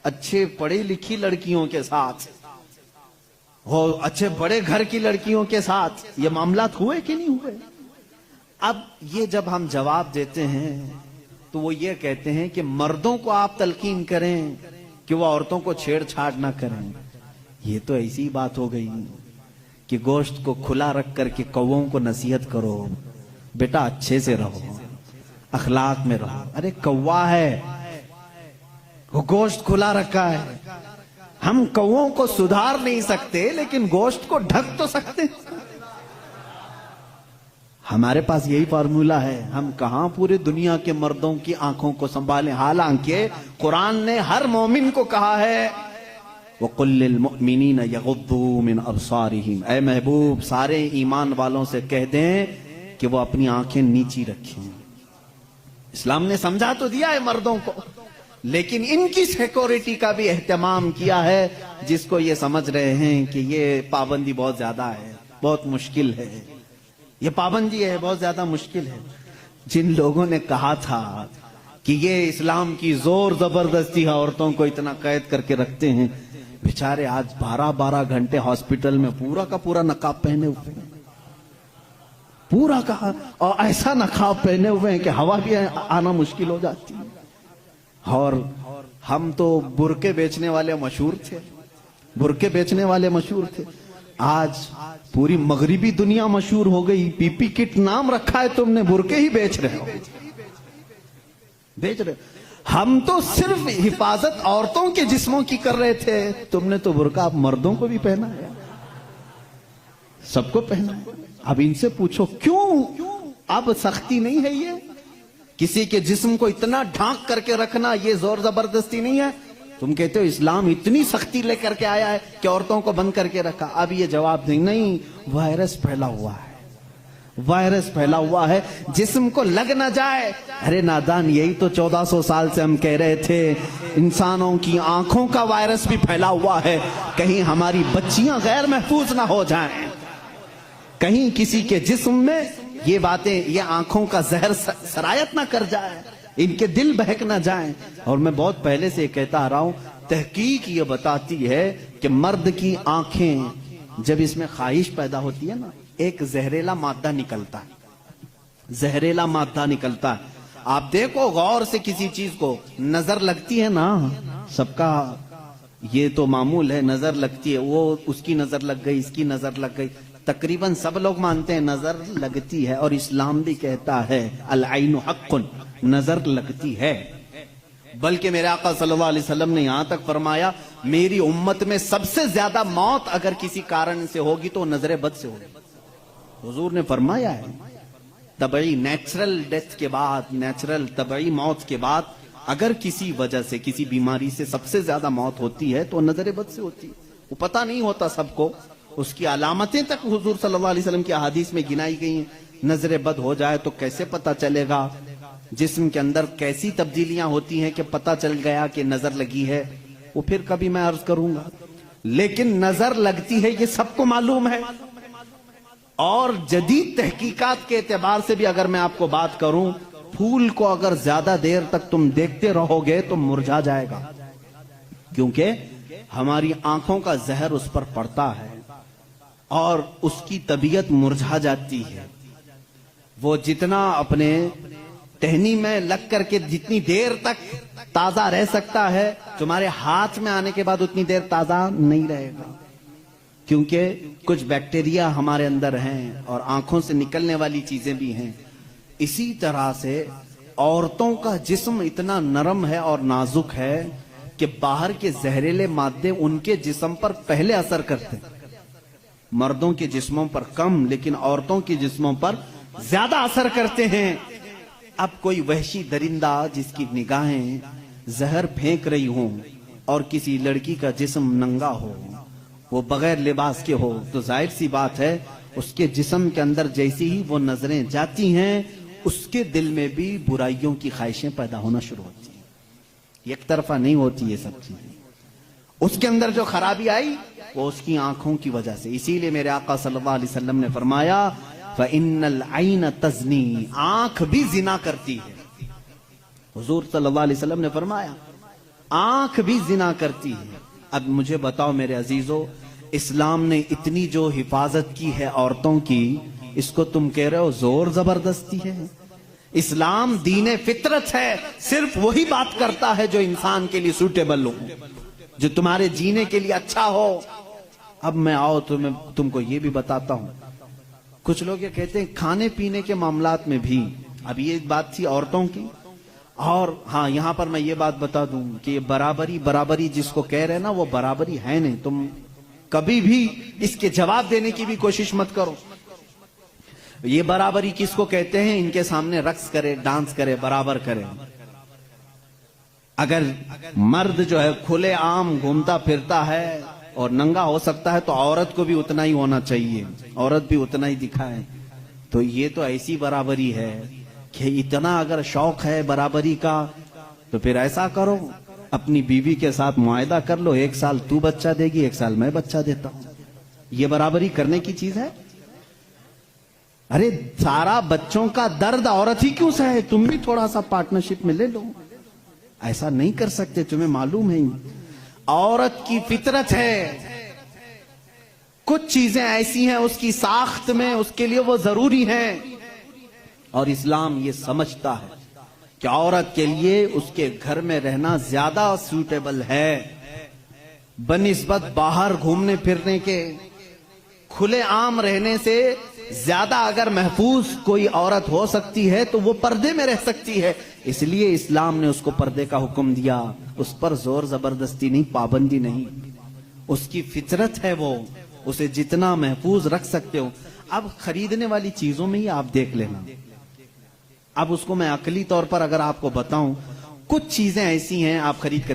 Speaker 2: اچھے پڑھی لکھی لڑکیوں کے ساتھ ہو، اچھے بڑے گھر کی لڑکیوں کے ساتھ یہ معاملات ہوئے کہ نہیں ہوئے؟ اب یہ جب ہم جواب دیتے ہیں تو وہ یہ کہتے ہیں کہ مردوں کو آپ تلقین کریں کہ وہ عورتوں کو چھیڑ چھاڑ نہ کریں. یہ تو ایسی بات ہو گئی کہ گوشت کو کھلا رکھ کر کے کووں کو نصیحت کرو، بیٹا اچھے سے رہو، اخلاق میں رہو. ارے کوا ہے، وہ گوشت کھلا رکھا ہے. ہم کووں کو سدھار نہیں سکتے لیکن گوشت کو ڈھک تو سکتے ہیں. ہمارے پاس یہی فارمولا ہے. ہم کہاں پورے دنیا کے مردوں کی آنکھوں کو سنبھالیں، حالانکہ قرآن نے ہر مومن کو کہا ہے وَقُلْ لِلْمُؤْمِنِينَ يَغُضُّوا مِنْ أَبْصَارِهِمْ. اے محبوب سارے ایمان والوں سے کہہ دیں کہ وہ اپنی آنکھیں نیچی رکھیں. اسلام نے سمجھا تو دیا ہے مردوں کو، لیکن ان کی سیکورٹی کا بھی اہتمام کیا ہے، جس کو یہ سمجھ رہے ہیں کہ یہ پابندی بہت زیادہ ہے، بہت مشکل ہے. یہ پابندی ہے، بہت زیادہ مشکل ہے. جن لوگوں نے کہا تھا کہ یہ اسلام کی زور زبردستی ہے، عورتوں کو اتنا قید کر کے رکھتے ہیں، بیچارے آج 12 گھنٹے ہاسپٹل میں پورا کا پورا نقاب پہنے ہوئے ہیں، پورا کا، اور ایسا نقاب پہنے ہوئے ہیں کہ ہوا بھی آنا مشکل ہو جاتی ہے. اور ہم تو برقعے بیچنے والے مشہور تھے، برقعے بیچنے والے مشہور تھے. آج پوری مغربی دنیا مشہور ہو گئی. پی پی کٹ نام رکھا ہے تم نے، برقعے ہی بیچ رہے ہو، بیچ رہے. ہم تو صرف حفاظت عورتوں کے جسموں کی کر رہے تھے، تم نے تو برقع اب مردوں کو بھی پہنا ہے، سب کو پہنا ہے. اب ان سے پوچھو کیوں اب سختی نہیں ہے؟ یہ کسی کے جسم کو اتنا ڈھانک کر کے رکھنا یہ زور زبردستی نہیں ہے؟ تم کہتے ہو اسلام اتنی سختی لے کر کے آیا ہے کہ عورتوں کو بند کر کے رکھا. اب یہ جواب دیں نہیں, وائرس پھیلا ہوا ہے, وائرس پھیلا ہوا ہے, جسم کو لگ نہ جائے. ارے نادان, یہی تو 1400 سال سے ہم کہہ رہے تھے, انسانوں کی آنکھوں کا وائرس بھی پھیلا ہوا ہے, کہیں ہماری بچیاں غیر محفوظ نہ ہو جائیں, کہیں کسی کے جسم میں یہ باتیں, یہ آنکھوں کا زہر سرایت نہ کر جائے, ان کے دل بہک نہ جائیں. اور میں بہت پہلے سے کہتا آ رہا ہوں, تحقیق یہ بتاتی ہے کہ مرد کی آنکھیں جب اس میں خواہش پیدا ہوتی ہے نا, ایک زہریلا مادہ نکلتا ہے, زہریلا مادہ نکلتا ہے. آپ دیکھو غور سے کسی چیز کو, نظر لگتی ہے نا, سب کا یہ تو معمول ہے, نظر لگتی ہے, وہ اس کی نظر لگ گئی, اس کی نظر لگ گئی, تقریباً سب لوگ مانتے ہیں نظر لگتی ہے. اور اسلام بھی کہتا ہے العین حق, نظر لگتی ہے. بلکہ میرے آقا صلی اللہ علیہ وسلم نے یہاں تک فرمایا, میری امت میں سب سے زیادہ موت اگر کسی کارن سے ہوگی تو نظر بد سے ہوگی. حضور نے فرمایا ہے طبعی نیچرل ڈیتھ کے بعد, نیچرل طبعی موت کے بعد اگر کسی وجہ سے, کسی بیماری سے سب سے زیادہ موت ہوتی ہے تو نظر بد سے ہوتی ہے. وہ پتہ نہیں ہوتا سب کو, اس کی علامتیں تک حضور صلی اللہ علیہ وسلم کی احادیث میں گنائی گئی ہیں. نظر بد ہو جائے تو کیسے پتہ چلے گا, جسم کے اندر کیسی تبدیلیاں ہوتی ہیں کہ پتہ چل گیا کہ نظر لگی ہے, وہ پھر کبھی میں عرض کروں گا. لیکن نظر لگتی ہے یہ سب کو معلوم ہے. اور جدید تحقیقات کے اعتبار سے بھی اگر میں آپ کو بات کروں, پھول کو اگر زیادہ دیر تک تم دیکھتے رہو گے تو مرجھا جائے گا, کیونکہ ہماری آنکھوں کا زہر اس پر پڑتا ہے اور اس کی طبیعت مرجھا جاتی ہے. وہ جتنا اپنے ٹہنی میں لگ کر کے جتنی دیر تک تازہ رہ سکتا ہے, تمہارے ہاتھ میں آنے کے بعد اتنی دیر تازہ نہیں رہے گا, کیونکہ کچھ بیکٹیریا ہمارے اندر ہیں اور آنکھوں سے نکلنے والی چیزیں بھی ہیں. اسی طرح سے عورتوں کا جسم اتنا نرم ہے اور نازک ہے کہ باہر کے زہریلے مادے ان کے جسم پر پہلے اثر کرتے ہیں. مردوں کے جسموں پر کم, لیکن عورتوں کے جسموں پر زیادہ اثر کرتے ہیں. اب کوئی وحشی درندہ جس کی نگاہیں زہر پھینک رہی ہوں اور کسی لڑکی کا جسم ننگا ہو, وہ بغیر لباس کے ہو, تو ظاہر سی بات ہے اس کے جسم کے اندر جیسی ہی وہ نظریں جاتی ہیں, اس کے دل میں بھی برائیوں کی خواہشیں پیدا ہونا شروع ہوتی ہیں. ایک طرفہ نہیں ہوتی یہ سب چیزیں. اس کے اندر جو خرابی آئی وہ اس کی آنکھوں کی وجہ سے. اسی لیے میرے آقا صلی اللہ علیہ وسلم نے فرمایا فَإِنَّ الْعَيْنَ تَزْنِي, آنکھ بھی زنا کرتی ہے. حضور صلی اللہ علیہ وسلم نے فرمایا آنکھ بھی زنا کرتی ہے. اب مجھے بتاؤ میرے عزیزو, اسلام نے اتنی جو حفاظت کی ہے عورتوں کی, اس کو تم کہہ رہے ہو زور زبردستی ہے؟ اسلام دین فطرت ہے, صرف وہی بات کرتا ہے جو انسان کے لیے سوٹیبل ہو, جو تمہارے جینے کے لیے اچھا ہو. اب میں آؤ تو میں تم کو یہ بھی بتاتا ہوں, کچھ لوگ یہ کہتے ہیں کھانے پینے کے معاملات میں بھی, اب یہ بات تھی عورتوں کی. اور ہاں یہاں پر میں یہ بات بتا دوں کہ یہ برابری جس کو کہہ رہے نا, وہ برابری ہے نہیں. تم کبھی بھی اس کے جواب دینے کی بھی کوشش مت کرو. یہ برابری کس کو کہتے ہیں؟ ان کے سامنے رقص کرے, ڈانس کرے, برابر کرے. اگر مرد جو ہے کھلے عام گھومتا پھرتا ہے اور ننگا ہو سکتا ہے تو عورت کو بھی اتنا ہی ہونا چاہیے, عورت بھی اتنا ہی دکھائے. تو یہ تو ایسی برابری ہے کہ اتنا اگر شوق ہے برابری کا تو پھر ایسا کرو, اپنی بیوی کے ساتھ معاہدہ کر لو, 1 سال تو بچہ دے گی, 1 سال میں بچہ دیتا ہوں. یہ برابری کرنے کی چیز ہے؟ ارے سارا بچوں کا درد عورت ہی کیوں سہے, تم بھی تھوڑا سا پارٹنرشپ میں لے لو. ایسا نہیں کر سکتے, تمہیں معلوم ہے عورت کی فطرت ہے, کچھ چیزیں ایسی ہیں اس کی ساخت میں, اس کے لیے وہ ضروری ہیں. اور اسلام یہ سمجھتا ہے کہ عورت کے لیے اس کے گھر میں رہنا زیادہ سوٹیبل ہے بنسبت باہر گھومنے پھرنے کے. کھلے عام رہنے سے زیادہ اگر محفوظ کوئی عورت ہو سکتی ہے تو وہ پردے میں رہ سکتی ہے. اس لیے اسلام نے اس کو پردے کا حکم دیا, اس پر زور زبردستی نہیں, پابندی نہیں. اس کی فطرت ہے وہ, اسے جتنا محفوظ رکھ سکتے ہو. اب خریدنے والی چیزوں میں ہی آپ دیکھ لینا, اب اس کو میں عقلی طور پر اگر آپ کو بتاؤں, کچھ چیزیں ایسی ہیں آپ خرید کر,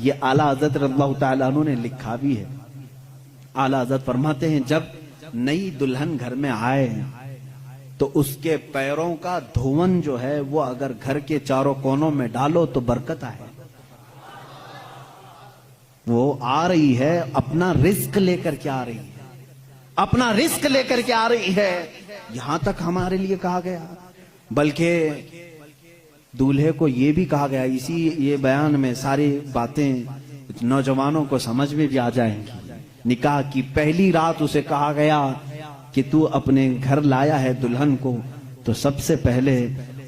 Speaker 2: یہ اعلیٰ حضرت رضی اللہ تعالیٰ عنہ نے لکھا بھی ہے. اعلیٰ حضرت فرماتے ہیں جب نئی دلہن گھر میں آئے تو اس کے پیروں کا دھون جو ہے وہ اگر گھر کے چاروں کونوں میں ڈالو تو برکت آئے. وہ آ رہی ہے اپنا رزق لے کر کے آ رہی ہے, اپنا رزق لے کر کے آ رہی ہے. یہاں تک ہمارے لیے کہا گیا, بلکہ دولہے کو یہ بھی کہا گیا, یہ بیان میں ساری باتیں نوجوانوں کو سمجھ میں بھی آ جائیں گی. نکاح کی پہلی رات اسے کہا گیا کہ تو اپنے گھر لایا ہے دلہن کو تو سب سے پہلے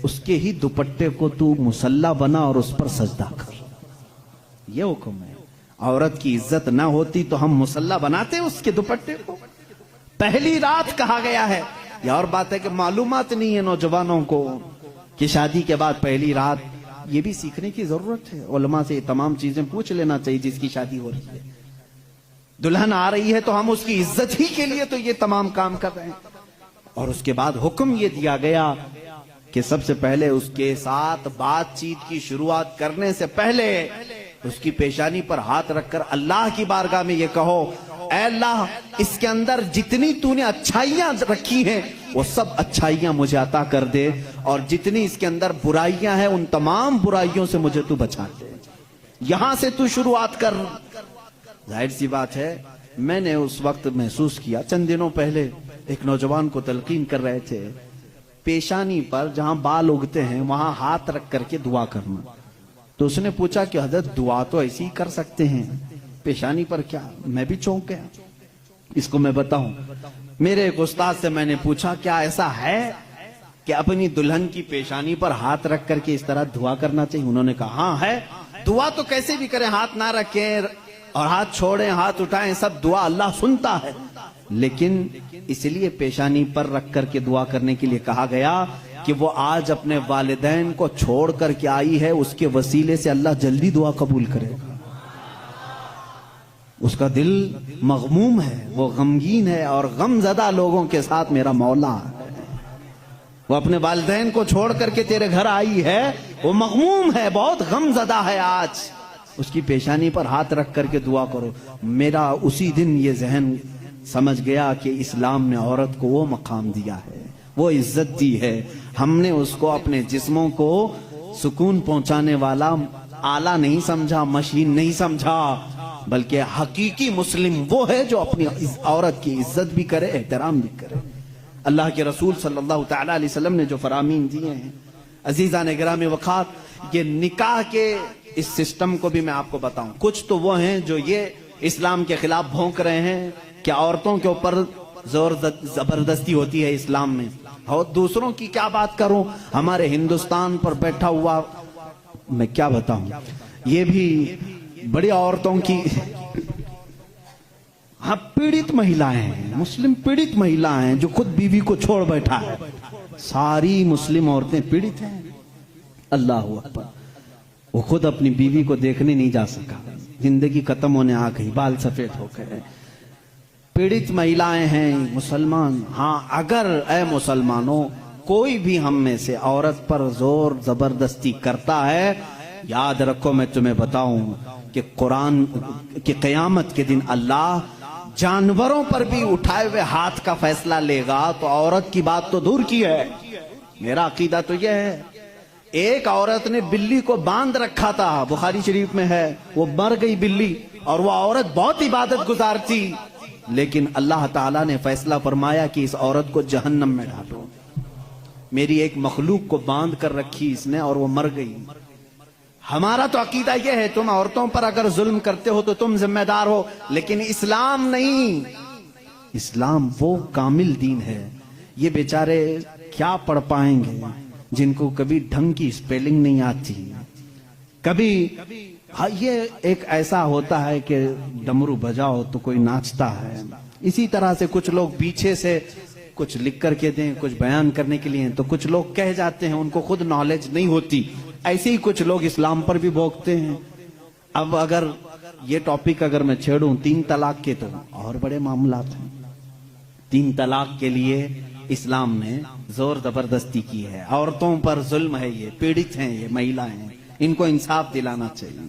Speaker 2: اس کے ہی دوپٹے کو تو مصلی بنا اور اس پر سجدہ کر. یہ حکم ہے. عورت کی عزت نہ ہوتی تو ہم مصلی بناتے اس کے دوپٹے کو. پہلی رات کہا گیا ہے. یہ اور بات ہے کہ معلومات نہیں ہے نوجوانوں کو کہ شادی کے بعد پہلی رات, یہ بھی سیکھنے کی ضرورت ہے. علماء سے یہ تمام چیزیں پوچھ لینا چاہیے جس کی شادی ہو رہی ہے. دلہن آ رہی ہے تو ہم اس کی عزت ہی کے لیے تو یہ تمام کام کر رہے ہیں. اور اس کے بعد حکم یہ دیا گیا کہ سب سے پہلے اس کے ساتھ بات چیت کی شروعات کرنے سے پہلے اس کی پیشانی پر ہاتھ رکھ کر اللہ کی بارگاہ میں یہ کہو, اے اللہ اس کے اندر جتنی تو نے اچھائیاں رکھی ہیں وہ سب اچھائیاں مجھے عطا کر دے, اور جتنی اس کے اندر برائیاں ہیں ان تمام برائیوں سے مجھے تو بچا دے. یہاں سے تو شروعات کر. ظاہر سی بات ہے, میں نے اس وقت محسوس کیا, چند دنوں پہلے ایک نوجوان کو تلقین کر رہے تھے, پیشانی پر جہاں بال اگتے ہیں وہاں ہاتھ رکھ کر کے دعا کرنا. تو اس نے پوچھا کہ حضرت دعا تو ایسی ہی کر سکتے ہیں, پیشانی پر کیا؟ میں بھی چونک گیا. اس کو میں بتاؤں, میرے ایک استاد سے میں نے پوچھا کیا ایسا ہے کہ اپنی دلہن کی پیشانی پر ہاتھ رکھ کر کے اس طرح دعا کرنا چاہیے؟ انہوں نے کہا ہاں ہے. دعا تو کیسے بھی کریں, ہاتھ نہ رکھیں اور ہاتھ چھوڑیں, ہاتھ اٹھائیں, سب دعا اللہ سنتا ہے. لیکن اس لیے پیشانی پر رکھ کر کے دعا کرنے کے لیے کہا گیا کہ وہ آج اپنے والدین کو چھوڑ کر کے آئی ہے, اس کے وسیلے سے اللہ جلدی دعا قبول کرے گا. اس کا دل مغموم ہے, وہ غمگین ہے, اور غم زدہ لوگوں کے ساتھ میرا مولا ہے. وہ اپنے والدین کو چھوڑ کر کے تیرے گھر آئی ہے, وہ مغموم ہے, بہت غم زدہ ہے. آج اس کی پیشانی پر ہاتھ رکھ کر کے دعا کرو. میرا اسی دن یہ ذہن سمجھ گیا کہ اسلام نے عورت کو وہ مقام دیا ہے, وہ عزت دی ہے. ہم نے اس کو اپنے جسموں کو سکون پہنچانے والا آلہ نہیں سمجھا, مشین نہیں سمجھا, بلکہ حقیقی مسلم وہ ہے جو اپنی عورت کی عزت بھی کرے, احترام بھی کرے. اللہ کے رسول صلی اللہ تعالی علیہ وسلم نے جو فرامین دیے ہیں, عزیزان گرامی وقات, یہ نکاح کے اس سسٹم کو بھی میں آپ کو بتاؤں. کچھ تو وہ ہیں جو یہ اسلام کے خلاف بھونک رہے ہیں کہ عورتوں کے اوپر زور زبردستی ہوتی ہے اسلام میں, اور دوسروں کی کیا بات کروں, ہمارے ہندوستان پر بیٹھا ہوا میں کیا بتاؤں, یہ بھی بڑی عورتوں کی ہاں پیڑت مہیلائیں ہیں, مسلم پیڑت مہیلائیں ہیں جو خود بیوی کو چھوڑ بیٹھا ہے. ساری مسلم عورتیں پیڑت ہیں. اللہ اکبر. وہ خود اپنی بیوی کو دیکھنے نہیں جا سکا, زندگی ختم ہونے آ گئی, بال سفید ہو گئے. پیڑت مہیلائیں ہیں مسلمان. ہاں اگر اے مسلمانوں کوئی بھی ہم میں سے عورت پر زور زبردستی کرتا ہے, یاد رکھو میں تمہیں بتاؤں کہ قرآن کہ قیامت کے دن اللہ جانوروں پر بھی اٹھائے ہوئے ہاتھ کا فیصلہ لے گا. تو عورت کی بات تو دور کی ہے, میرا عقیدہ تو یہ ہے. ایک عورت نے بلی کو باندھ رکھا تھا, بخاری شریف میں ہے, وہ مر گئی بلی, اور وہ عورت بہت عبادت گزار تھی, لیکن اللہ تعالیٰ نے فیصلہ فرمایا کہ اس عورت کو جہنم میں ڈالو. میری ایک مخلوق کو باندھ کر رکھی اس نے اور وہ مر گئی. ہمارا تو عقیدہ یہ ہے تم عورتوں پر اگر ظلم کرتے ہو تو تم ذمہ دار ہو, لیکن اسلام نہیں. اسلام وہ کامل دین ہے. یہ بیچارے کیا پڑھ پائیں گے جن کو کبھی ڈھنگ کی سپیلنگ نہیں آتی, کبھی یہ ایک ایسا ہوتا ہے کہ ڈمرو بجاؤ تو کوئی ناچتا ہے. اسی طرح سے کچھ لوگ پیچھے سے کچھ لکھ کر کے دیں, کچھ بیان کرنے کے لیے, تو کچھ لوگ کہہ جاتے ہیں, ان کو خود نالج نہیں ہوتی. ایسے ہی کچھ لوگ اسلام پر بھی بھوکتے ہیں. اب اگر یہ ٹاپک اگر میں چھیڑوں 3 طلاق کے, تو اور بڑے معاملات ہیں. 3 طلاق کے لیے اسلام نے زور زبردستی کی ہے. عورتوں پر ظلم ہے, یہ پیڑت ہیں, یہ مہیلا ہیں, ان کو انصاف دلانا چاہیے.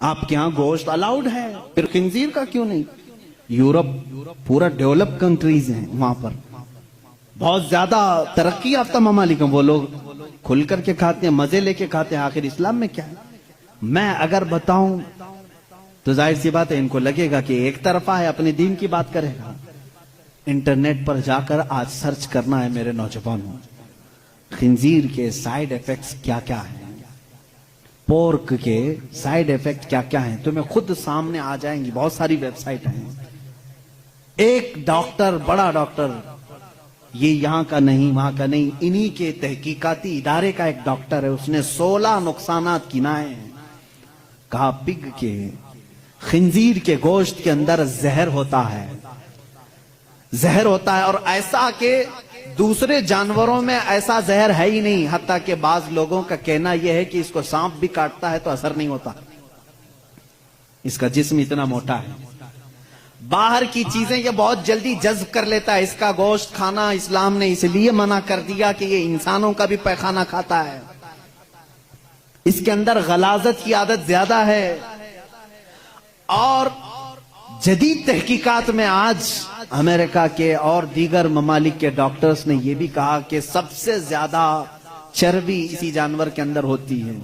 Speaker 2: آپ کے یہاں گوشت الاؤڈ ہے، پھر خنزیر کا کیوں نہیں؟ یورپ پورا ڈیولپ کنٹریز ہیں، وہاں پر بہت زیادہ ترقی یافتہ ممالک ہیں، وہ لوگ کھل کر کے کھاتے ہیں، مزے لے کے کھاتے ہیں۔ آخر اسلام میں کیا ہے؟ میں اگر بتاؤں تو ظاہر سی بات ہے ان کو لگے گا کہ ایک طرفہ ہے، اپنے دین کی بات کرے گا۔ انٹرنیٹ پر جا کر آج سرچ کرنا ہے میرے نوجوانوں، خنزیر کے سائیڈ ایفیکٹس کیا کیا ہیں، پورک کے سائیڈ ایفیکٹ کیا کیا ہیں، تمہیں خود سامنے آ جائیں گی۔ بہت ساری ویب سائٹ ہیں۔ ایک ڈاکٹر، بڑا ڈاکٹر، یہ یہاں کا نہیں وہاں کا نہیں، انہی کے تحقیقاتی ادارے کا ایک ڈاکٹر ہے، اس نے 16 نقصانات گنائے ہیں۔ کہا پگ کے، خنزیر کے گوشت کے اندر زہر ہوتا ہے، زہر ہوتا ہے، اور ایسا کہ دوسرے جانوروں میں ایسا زہر ہے ہی نہیں، حتیٰ کہ بعض لوگوں کا کہنا یہ ہے کہ اس کو سانپ بھی کاٹتا ہے تو اثر نہیں ہوتا، اس کا جسم اتنا موٹا ہے۔ باہر کی چیزیں یہ بہت جلدی جذب کر لیتا ہے، اس کا گوشت کھانا اسلام نے اس لیے منع کر دیا کہ یہ انسانوں کا بھی پیخانہ کھاتا ہے، اس کے اندر غلاظت کی عادت زیادہ ہے۔ اور جدید تحقیقات میں آج امریکہ کے اور دیگر ممالک کے ڈاکٹرز نے یہ بھی کہا کہ سب سے زیادہ چربی اسی جانور کے اندر ہوتی ہے،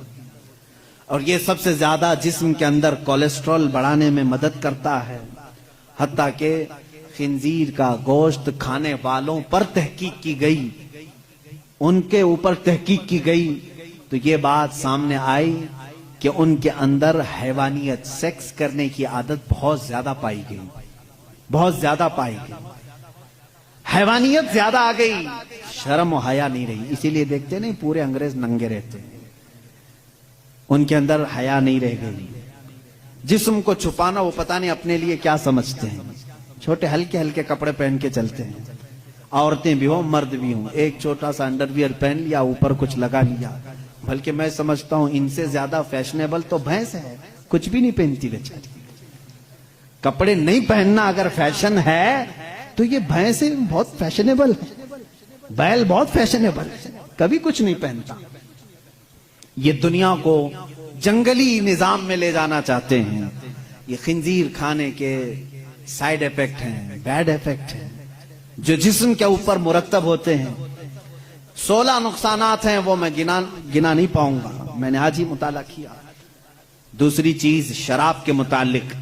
Speaker 2: اور یہ سب سے زیادہ جسم کے اندر کولیسٹرول بڑھانے میں مدد کرتا ہے۔ حتیٰ کہ خنزیر کا گوشت کھانے والوں پر تحقیق کی گئی، ان کے اوپر تحقیق کی گئی تو یہ بات سامنے آئی کہ ان کے اندر حیوانیت، سیکس کرنے کی عادت بہت زیادہ پائی گئی، بہت زیادہ پائی گئی، حیوانیت زیادہ آ گئی، شرم و حیا نہیں رہی۔ اسی لیے دیکھتے نہیں پورے انگریز ننگے رہتے ہیں، ان کے اندر حیا نہیں رہ گئی۔ جسم کو چھپانا وہ پتہ نہیں اپنے لیے کیا سمجھتے ہیں، چھوٹے ہلکے ہلکے کپڑے پہن کے چلتے ہیں، عورتیں بھی ہوں مرد بھی ہوں، ایک چھوٹا سا انڈر ویئر پہن لیا، اوپر کچھ لگا لیا۔ بلکہ میں سمجھتا ہوں ان سے زیادہ فیشنیبل تو بھینس ہے، کچھ بھی نہیں پہنتی بیچاری۔ کپڑے نہیں پہننا اگر فیشن ہے تو یہ بھینس بہت فیشنیبل ہے، بیل بہت فیشنیبل ہے، کبھی کچھ نہیں پہنتا۔ یہ دنیا کو جنگلی نظام میں لے جانا چاہتے ہیں۔ یہ خنزیر کھانے کے سائیڈ ایفیکٹ ہیں، بیڈ ایفیکٹ ہیں جو جسم کے اوپر مرتب ہوتے ہیں۔ 16 نقصانات ہیں، وہ میں گنا نہیں پاؤں گا، میں نے آج ہی مطالعہ کیا۔ دوسری چیز شراب کے متعلق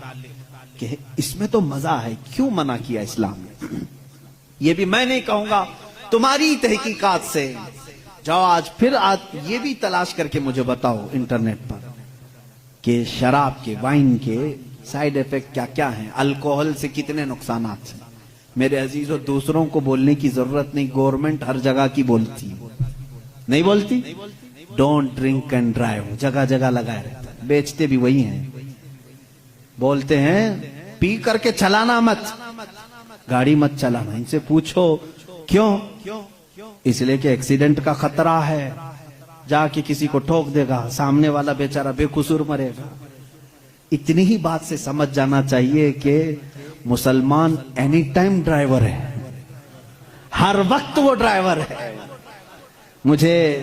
Speaker 2: کہ اس میں تو مزہ ہے، کیوں منع کیا اسلام نے؟ یہ بھی میں نہیں کہوں گا، تمہاری تحقیقات سے جاؤ آج یہ بھی تلاش کر کے مجھے بتاؤ انٹرنیٹ پر کہ شراب کے، وائن کے سائیڈ ایفیکٹ کیا کیا ہیں، الکوہل سے کتنے نقصانات ہیں۔ میرے عزیزو، دوسروں کو بولنے کی ضرورت نہیں، گورنمنٹ ہر جگہ کی بولتی، نہیں بولتی؟ ڈونٹ ڈرنک اینڈ ڈرائیو جگہ جگہ لگائے رہتا ہے، بیچتے بھی وہی ہیں، بولتے ہیں پی کر کے چلانا مت، گاڑی مت چلانا۔ ان سے پوچھو کیوں؟ اس لیے کہ ایکسیڈنٹ کا خطرہ ہے، جا کے کسی کو ٹھوک دے گا، سامنے والا بیچارہ بے قصور مرے گا۔ اتنی ہی بات سے سمجھ جانا چاہیے کہ مسلمان اینی ٹائم ڈرائیور ہے، ہر وقت وہ ڈرائیور ہے۔ مجھے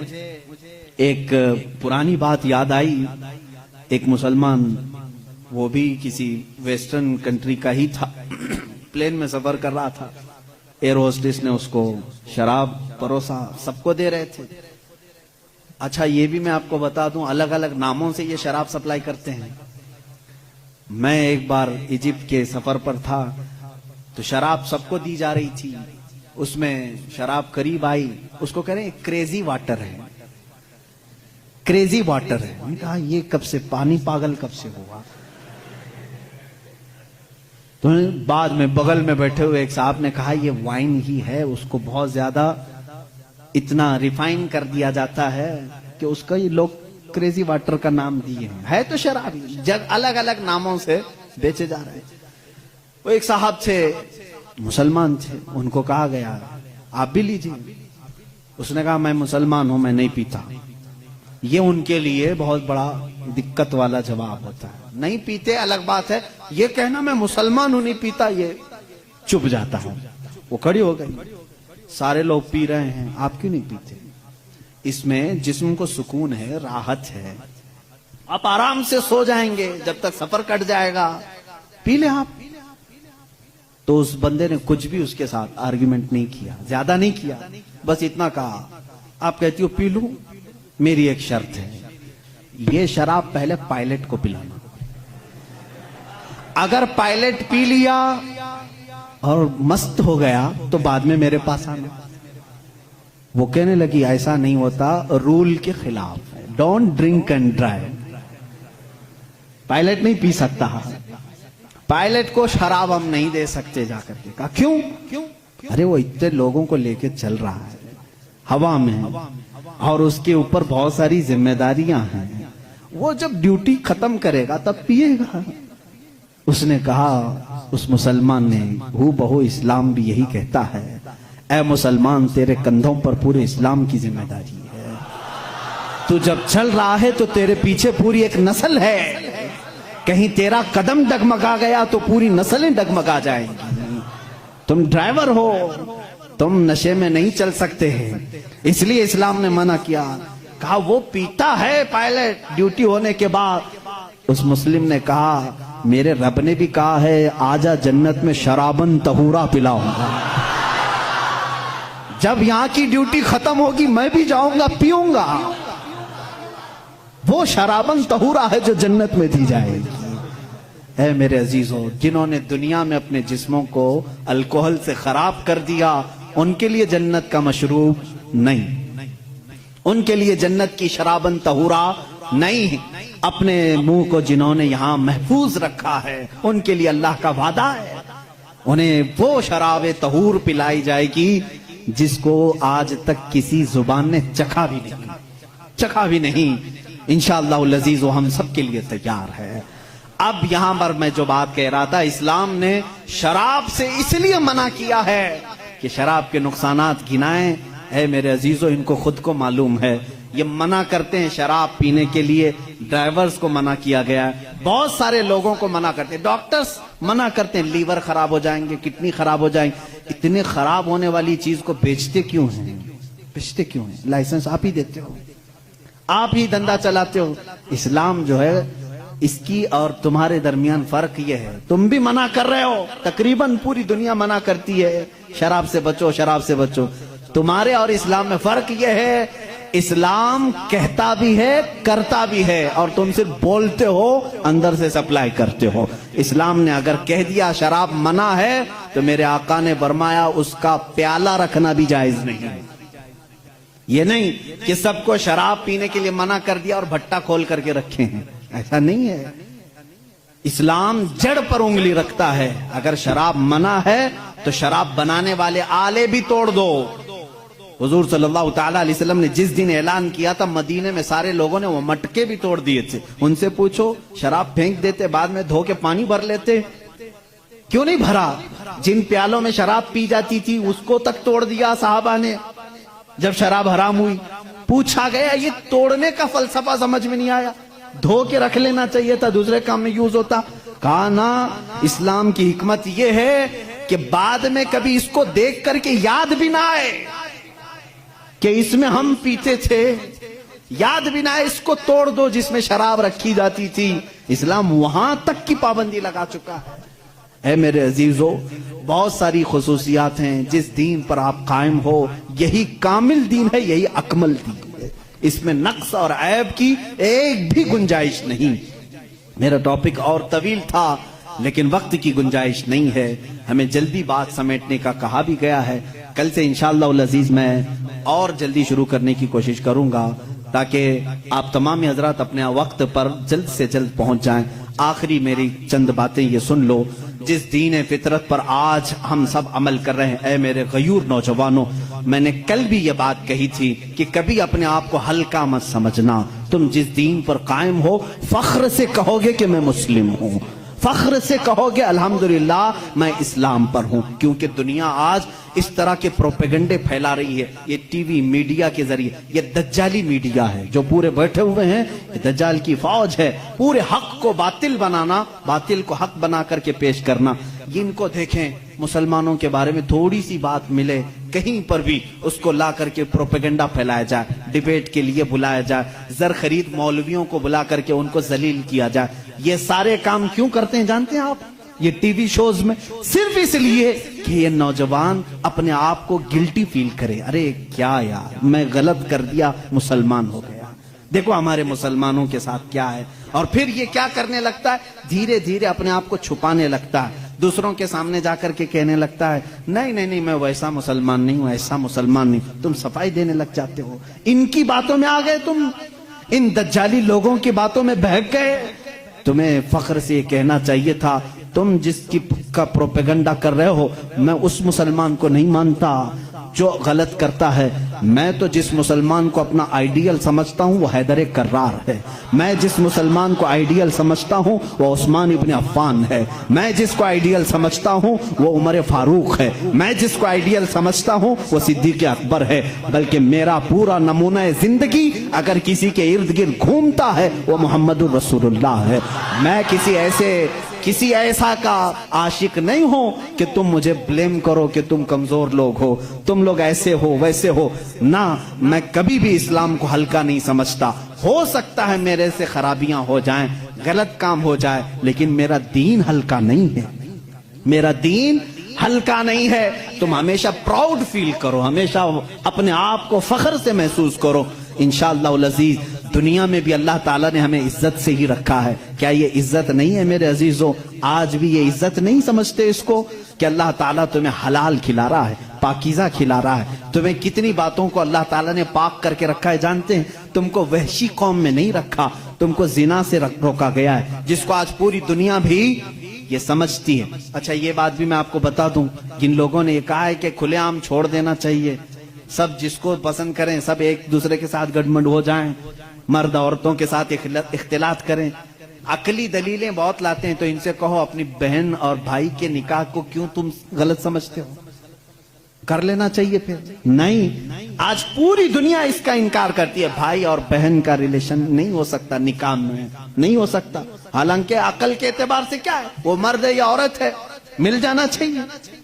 Speaker 2: ایک پرانی بات یاد آئی، ایک مسلمان، وہ بھی کسی ویسٹرن کنٹری کا ہی تھا، پلین میں سفر کر رہا تھا، ایئر ہوسٹس نے اس کو شراب پروسا، سب کو دے رہے تھے۔ اچھا یہ بھی میں آپ کو بتا دوں، الگ الگ ناموں سے یہ شراب سپلائی کرتے ہیں۔ میں ایک بار ایجپٹ کے سفر پر تھا تو شراب سب کو دی جا رہی تھی، اس میں شراب قریب آئی، اس کو کہہ رہے ہیں کریزی واٹر ہے، کریزی واٹر ہے۔ میں نے کہا یہ کب سے، پانی پاگل کب سے ہوا؟ تو بعد میں بغل میں بیٹھے ہوئے ایک صاحب نے کہا یہ وائن ہی ہے، اس کو بہت زیادہ اتنا ریفائن کر دیا جاتا ہے کہ اس کا یہ لوگ کریزی واٹر کا نام دیے ہیں، ہے تو شراب ہی، الگ الگ ناموں سے بیچے جا رہے ہیں۔ وہ ایک صاحب تھے، مسلمان تھے، ان کو کہا گیا آپ بھی لیجیے، اس نے کہا میں مسلمان ہوں، میں نہیں پیتا۔ یہ ان کے لیے بہت بڑا دقت والا جواب ہوتا ہے، نہیں پیتے الگ بات ہے، یہ کہنا میں مسلمان ہوں نہیں پیتا، یہ چپ جاتا ہے۔ وہ کھڑی ہو گئی، سارے لوگ پی رہے ہیں، آپ کیوں نہیں پیتے؟ اس میں جسم کو سکون ہے، راحت ہے، آپ آرام سے سو جائیں گے جب تک سفر کٹ جائے گا، پی لیں آپ۔ تو اس بندے نے کچھ بھی اس کے ساتھ آرگیومنٹ نہیں کیا، زیادہ نہیں کیا، بس اتنا کہا آپ کہتی ہو پی لوں، میری ایک شرط ہے، یہ شراب پہلے پائلٹ کو پلانا، اگر پائلٹ پی لیا اور مست ہو گیا تو بعد میں میرے پاس آنا۔ وہ کہنے لگی ایسا نہیں ہوتا، رول کے خلاف ہے، don't drink and drive, pilot نہیں پی سکتا، پائلٹ کو شراب ہم نہیں دے سکتے۔ جا کر کے کہا کیوں؟ ارے وہ اتنے لوگوں کو لے کے چل رہا ہے ہوا میں، اور اس کے اوپر بہت ساری ذمہ داریاں ہیں، وہ جب ڈیوٹی ختم کرے گا تب پیے گا۔ اس نے کہا، اس مسلمان نے، ہو بہو اسلام بھی یہی کہتا ہے، اے مسلمان تیرے کندھوں پر پورے اسلام کی ذمہ داری ہے، تو جب چل رہا ہے تو تیرے پیچھے پوری ایک نسل ہے، کہیں تیرا قدم ڈگمگا گیا تو پوری نسلیں ڈگمگا جائیں گی، تم ڈرائیور ہو، تم نشے میں نہیں چل سکتے ہیں، اس لیے اسلام نے منع کیا۔ کہا وہ پیتا ہے پائلٹ ڈیوٹی ہونے کے بعد۔ اس مسلم نے کہا میرے رب نے بھی کہا ہے آجا جنت میں شرابن طہورا پلاؤں گا، جب یہاں کی ڈیوٹی ختم ہوگی میں بھی جاؤں گا پیوں گا، وہ شرابن طہورا ہے جو جنت میں دی جائے گی۔ اے میرے عزیزوں، جنہوں نے دنیا میں اپنے جسموں کو الکوہل سے خراب کر دیا ان کے لیے جنت کا مشروب نہیں، ان کے لیے جنت کی شرابن طہورا نہیں، اپنے منہ کو جنہوں نے یہاں محفوظ رکھا ہے ان کے لیے اللہ کا وعدہ ہے، انہیں وہ شراب طہور پلائی جائے گی جس کو آج تک کسی زبان نے چکھا بھی نہیں۔ انشاءاللہ العزیز ہم سب کے لیے تیار ہے۔ اب یہاں پر میں جو بات کہہ رہا تھا، اسلام نے شراب سے اس لیے منع کیا ہے کہ شراب کے نقصانات گنائیں۔ اے میرے عزیزوں، ان کو خود کو معلوم ہے، یہ منع کرتے ہیں شراب پینے کے لیے، ڈرائیورز کو منع کیا گیا ہے، بہت سارے لوگوں کو منع کرتے ہیں، ڈاکٹرز منع کرتے ہیں، لیور خراب ہو جائیں گے، کڈنی خراب ہو جائیں گے۔ اتنے خراب ہونے والی چیز کو بیچتے کیوں ہیں؟ لائسنس آپ ہی دیتے ہو، آپ ہی دھندا چلاتے ہو۔ اسلام جو ہے اس کی اور تمہارے درمیان فرق یہ ہے، تم بھی منع کر رہے ہو، تقریباً پوری دنیا منع کرتی ہے شراب سے بچو، شراب سے بچو، تمہارے اور اسلام میں فرق یہ ہے، اسلام کہتا بھی ہے کرتا بھی ہے، اور تم صرف بولتے ہو اندر سے سپلائی کرتے ہو۔ اسلام نے اگر کہہ دیا شراب منع ہے تو میرے آقا نے فرمایا اس کا پیالہ رکھنا بھی جائز نہیں، یہ نہیں کہ سب کو شراب پینے کے لیے منع کر دیا اور بھٹا کھول کر کے رکھے ہیں، ایسا نہیں ہے۔ اسلام جڑ پر انگلی رکھتا ہے، اگر شراب منع ہے تو شراب بنانے والے آلے بھی توڑ دو۔ حضور صلی اللہ تعالی علیہ وسلم نے جس دن اعلان کیا تھا مدینے میں سارے لوگوں نے وہ مٹکے بھی توڑ دیے تھے، ان سے پوچھو شراب پھینک دیتے بعد میں دھو کے پانی بھر لیتے، کیوں نہیں بھرا؟ جن پیالوں میں شراب پی جاتی تھی اس کو تک توڑ دیا صحابہ نے جب شراب حرام ہوئی۔ پوچھا گیا یہ توڑنے کا فلسفہ سمجھ میں نہیں آیا، دھو کے رکھ لینا چاہیے تھا، دوسرے کام میں یوز ہوتا۔ کہا نا، اسلام کی حکمت یہ ہے کہ بعد میں کبھی اس کو دیکھ کر کے یاد بھی نہ آئے کہ اس میں ہم پیتے تھے، یاد بھی نہ آئے، اس کو توڑ دو جس میں شراب رکھی جاتی تھی۔ اسلام وہاں تک کی پابندی لگا چکا ہے۔ اے میرے عزیزو، بہت ساری خصوصیات ہیں، جس دین پر آپ قائم ہو یہی کامل دین ہے، یہی اکمل دین ہے، اس میں نقص اور عیب کی ایک بھی گنجائش نہیں۔ میرا ٹاپک اور طویل تھا لیکن وقت کی گنجائش نہیں ہے، ہمیں جلدی بات سمیٹنے کا کہا بھی گیا ہے۔ کل سے انشاءاللہ العزیز میں اور جلدی شروع کرنے کی کوشش کروں گا تاکہ آپ تمام حضرات اپنے وقت پر جلد سے جلد پہنچ جائیں۔ آخری میری چند باتیں یہ سن لو، جس دین فطرت پر آج ہم سب عمل کر رہے ہیں، اے میرے غیور نوجوانوں، میں نے کل بھی یہ بات کہی تھی کہ کبھی اپنے آپ کو ہلکا مت سمجھنا، تم جس دین پر قائم ہو فخر سے کہو گے کہ میں مسلم ہوں، فخر سے کہو گے الحمدللہ میں اسلام پر ہوں، کیونکہ دنیا آج اس طرح کے پروپیگنڈے پھیلا رہی ہے، یہ ٹی وی میڈیا کے ذریعے، یہ دجالی میڈیا ہے جو پورے بیٹھے ہوئے ہیں، یہ دجال کی فوج ہے، پورے حق کو باطل بنانا، باطل کو حق بنا کر کے پیش کرنا۔ ان کو دیکھیں، مسلمانوں کے بارے میں تھوڑی سی بات ملے کہیں پر بھی اس کو لا کر کے پروپیگنڈا پھیلایا جائے، ڈیبیٹ کے لیے بلایا جائے، زر خرید مولویوں کو بلا کر کے ان کو ذلیل کیا جائے. یہ سارے کام کیوں کرتے ہیں جانتے ہیں آپ؟ یہ ٹی وی شوز میں صرف اس لیے کہ یہ نوجوان اپنے آپ کو گلٹی فیل کرے، ارے کیا یار میں غلط کر دیا، مسلمان ہو گیا. دیکھو ہمارے مسلمانوں کے ساتھ کیا ہے. اور پھر یہ کیا کرنے لگتا ہے، دھیرے دھیرے اپنے آپ کو چھپانے لگتا ہے، دوسروں کے سامنے جا کر کے کہنے لگتا ہے نہیں میں ویسا مسلمان نہیں ہوں، ایسا مسلمان نہیں. تم صفائی دینے لگ جاتے ہو، ان کی باتوں میں آ گئے، تم ان دجالی لوگوں کی باتوں میں بہک گئے. تمہیں فخر سے یہ کہنا چاہیے تھا تم جس کی کا پروپیگنڈا کر رہے ہو میں اس مسلمان کو نہیں مانتا جو غلط کرتا ہے. میں تو جس مسلمان کو اپنا آئیڈیل سمجھتا ہوں وہ حیدر کرار ہے. میں جس مسلمان کو آئیڈیل سمجھتا ہوں وہ عثمان ابن عفان ہے. میں جس کو آئیڈیل سمجھتا ہوں وہ عمر فاروق ہے. میں جس کو آئیڈیل سمجھتا ہوں وہ صدیق اکبر ہے. بلکہ میرا پورا نمونہ زندگی اگر کسی کے ارد گرد گھومتا ہے وہ محمد رسول اللہ ہے. میں کسی ایسا کا عاشق نہیں ہوں کہ تم مجھے بلیم کرو کہ تم کمزور لوگ ہو، تم لوگ ایسے ہو ویسے ہو. نہ، میں کبھی بھی اسلام کو ہلکا نہیں سمجھتا. ہو سکتا ہے میرے سے خرابیاں ہو جائیں، غلط کام ہو جائے، لیکن میرا دین ہلکا نہیں ہے. میرا دین ہلکا نہیں ہے. تم ہمیشہ پراؤڈ فیل کرو، ہمیشہ اپنے آپ کو فخر سے محسوس کرو. انشاءاللہ العزیز دنیا میں بھی اللہ تعالیٰ نے ہمیں عزت سے ہی رکھا ہے. کیا یہ عزت نہیں ہے میرے عزیزوں؟ آج بھی یہ عزت نہیں سمجھتے اس کو کہ اللہ تعالیٰ تمہیں حلال کھلا رہا ہے، پاکیزہ کھلا رہا ہے. تمہیں کتنی باتوں کو اللہ تعالیٰ نے پاک کر کے رکھا ہے جانتے ہیں؟ تم کو وحشی قوم میں نہیں رکھا، تم کو زنا سے روکا گیا ہے، جس کو آج پوری دنیا بھی یہ سمجھتی ہے. اچھا یہ بات بھی میں آپ کو بتا دوں، جن لوگوں نے یہ کہا ہے کہ کھلے عام چھوڑ دینا چاہیے، سب جس کو پسند کریں، سب ایک دوسرے کے ساتھ گڈمنڈ ہو جائیں، مرد عورتوں کے ساتھ اختلاط کریں، عقلی دلیلیں بہت لاتے ہیں. تو ان سے کہو اپنی بہن اور بھائی کے نکاح کو کیوں تم غلط سمجھتے ہو؟ کر لینا چاہیے پھر. نہیں، آج پوری دنیا اس کا انکار کرتی ہے. بھائی اور بہن کا ریلیشن نہیں ہو سکتا نکاح میں، نہیں ہو سکتا. حالانکہ عقل کے اعتبار سے کیا ہے، وہ مرد ہے یا عورت ہے، مل جانا چاہیے.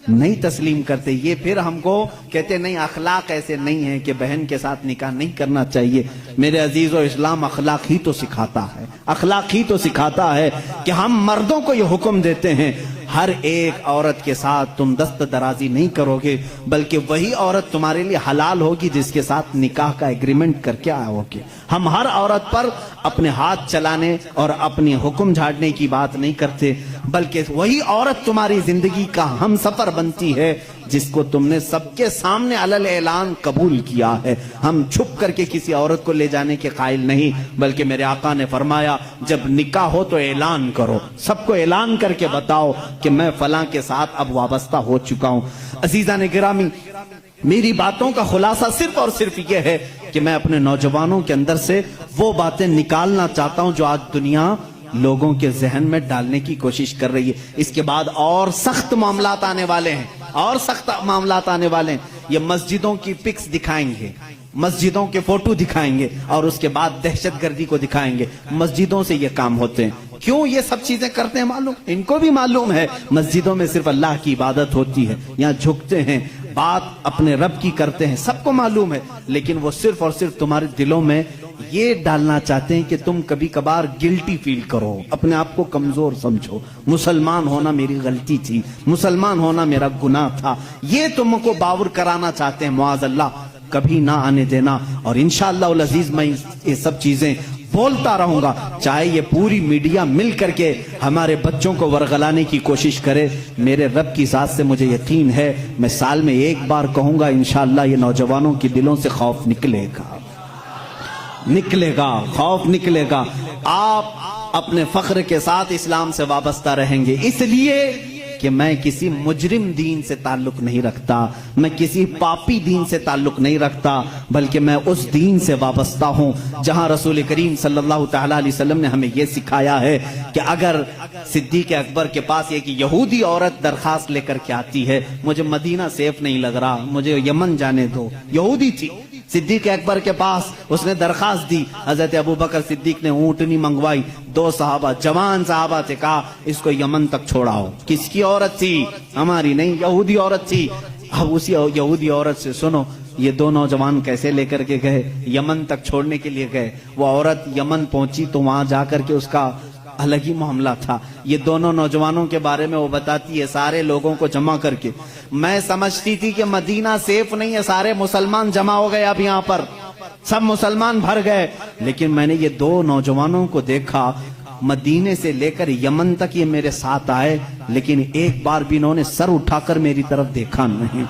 Speaker 2: نہیں تسلیم کرتے. یہ پھر ہم کو کہتے نہیں اخلاق ایسے نہیں ہے کہ بہن کے ساتھ نکاح نہیں کرنا چاہیے. میرے عزیزو، اسلام اخلاق ہی تو سکھاتا ہے، اخلاق ہی تو سکھاتا ہے کہ ہم مردوں کو یہ حکم دیتے ہیں ہر ایک عورت کے ساتھ تم دست درازی نہیں کرو گے، بلکہ وہی عورت تمہارے لیے حلال ہوگی جس کے ساتھ نکاح کا ایگریمنٹ کر کے آئے ہوگے. ہم ہر عورت پر اپنے ہاتھ چلانے اور اپنی حکم جھاڑنے کی بات نہیں کرتے، بلکہ وہی عورت تمہاری زندگی کا ہم سفر بنتی ہے جس کو تم نے سب کے سامنے علل اعلان قبول کیا ہے. ہم چھپ کر کے کسی عورت کو لے جانے کے قائل نہیں، بلکہ میرے آقا نے فرمایا جب نکاح ہو تو اعلان کرو، سب کو اعلان کر کے بتاؤ کہ میں فلاں کے ساتھ اب وابستہ ہو چکا ہوں. عزیزان گرامی، میری باتوں کا خلاصہ صرف اور صرف یہ ہے کہ میں اپنے نوجوانوں کے اندر سے وہ باتیں نکالنا چاہتا ہوں جو آج دنیا لوگوں کے ذہن میں ڈالنے کی کوشش کر رہی ہے. اس کے بعد اور سخت معاملات آنے والے ہیں، اور سخت معاملات آنے والے ہیں. یہ مسجدوں کی پکس دکھائیں گے، مسجدوں کے فوٹو دکھائیں گے، اور اس کے بعد دہشت گردی کو دکھائیں گے. مسجدوں سے یہ کام ہوتے ہیں. کیوں یہ سب چیزیں کرتے ہیں معلوم؟ ان کو بھی معلوم ہے مسجدوں میں صرف اللہ کی عبادت ہوتی ہے، یہاں جھکتے ہیں، بات اپنے رب کی کرتے ہیں، سب کو معلوم ہے. لیکن وہ صرف اور صرف تمہارے دلوں میں یہ ڈالنا چاہتے ہیں کہ تم کبھی کبھار گلٹی فیل کرو، اپنے آپ کو کمزور سمجھو، مسلمان ہونا میری غلطی تھی، مسلمان ہونا میرا گناہ تھا. یہ تم کو باور کرانا چاہتے ہیں. معاذ اللہ، کبھی نہ آنے دینا. اور انشاءاللہ العزیز میں یہ سب چیزیں بولتا رہوں گا، چاہے یہ پوری میڈیا مل کر کے ہمارے بچوں کو ورغلانے کی کوشش کرے. میرے رب کی ذات سے مجھے یقین ہے میں سال میں ایک بار کہوں گا انشاءاللہ یہ نوجوانوں کے دلوں سے خوف نکلے گا، نکلے گا، خوف نکلے گا. آپ اپنے فخر کے ساتھ اسلام سے وابستہ رہیں گے، اس لیے کہ میں کسی مجرم دین سے تعلق نہیں رکھتا، میں کسی پاپی دین سے تعلق نہیں رکھتا، بلکہ میں اس دین سے وابستہ ہوں جہاں رسول کریم صلی اللہ تعالیٰ علیہ وسلم نے ہمیں یہ سکھایا ہے کہ اگر صدیق اکبر کے پاس ایک یہودی عورت درخواست لے کر کے آتی ہے، مجھے مدینہ سیف نہیں لگ رہا، مجھے یمن جانے دو، یہودی تھی، صدیق اکبر کے پاس اس نے درخواست دی، حضرت ابوبکر صدیق نے اونٹنی منگوائی، 2 صحابہ جوان صحابہ سے کہا اس کو یمن تک چھوڑاؤ. کس کی عورت تھی؟ ہماری نہیں، یہودی عورت تھی. اب اسی یہودی عورت سے سنو یہ دو نوجوان کیسے لے کر کے گئے، یمن تک چھوڑنے کے لیے گئے. وہ عورت یمن پہنچی تو وہاں جا کر کے اس کا الگ ہی معاملہ تھا. یہ دونوں نوجوانوں کے بارے میں وہ بتاتی ہے سارے لوگوں کو جمع کر کے، میں سمجھتی تھی کہ مدینہ سیف نہیں ہے، سارے مسلمان جمع ہو گئے، اب یہاں پر سب مسلمان بھر گئے، لیکن میں نے یہ دو نوجوانوں کو دیکھا مدینے سے لے کر یمن تک یہ میرے ساتھ آئے، لیکن ایک بار بھی انہوں نے سر اٹھا کر میری طرف دیکھا نہیں.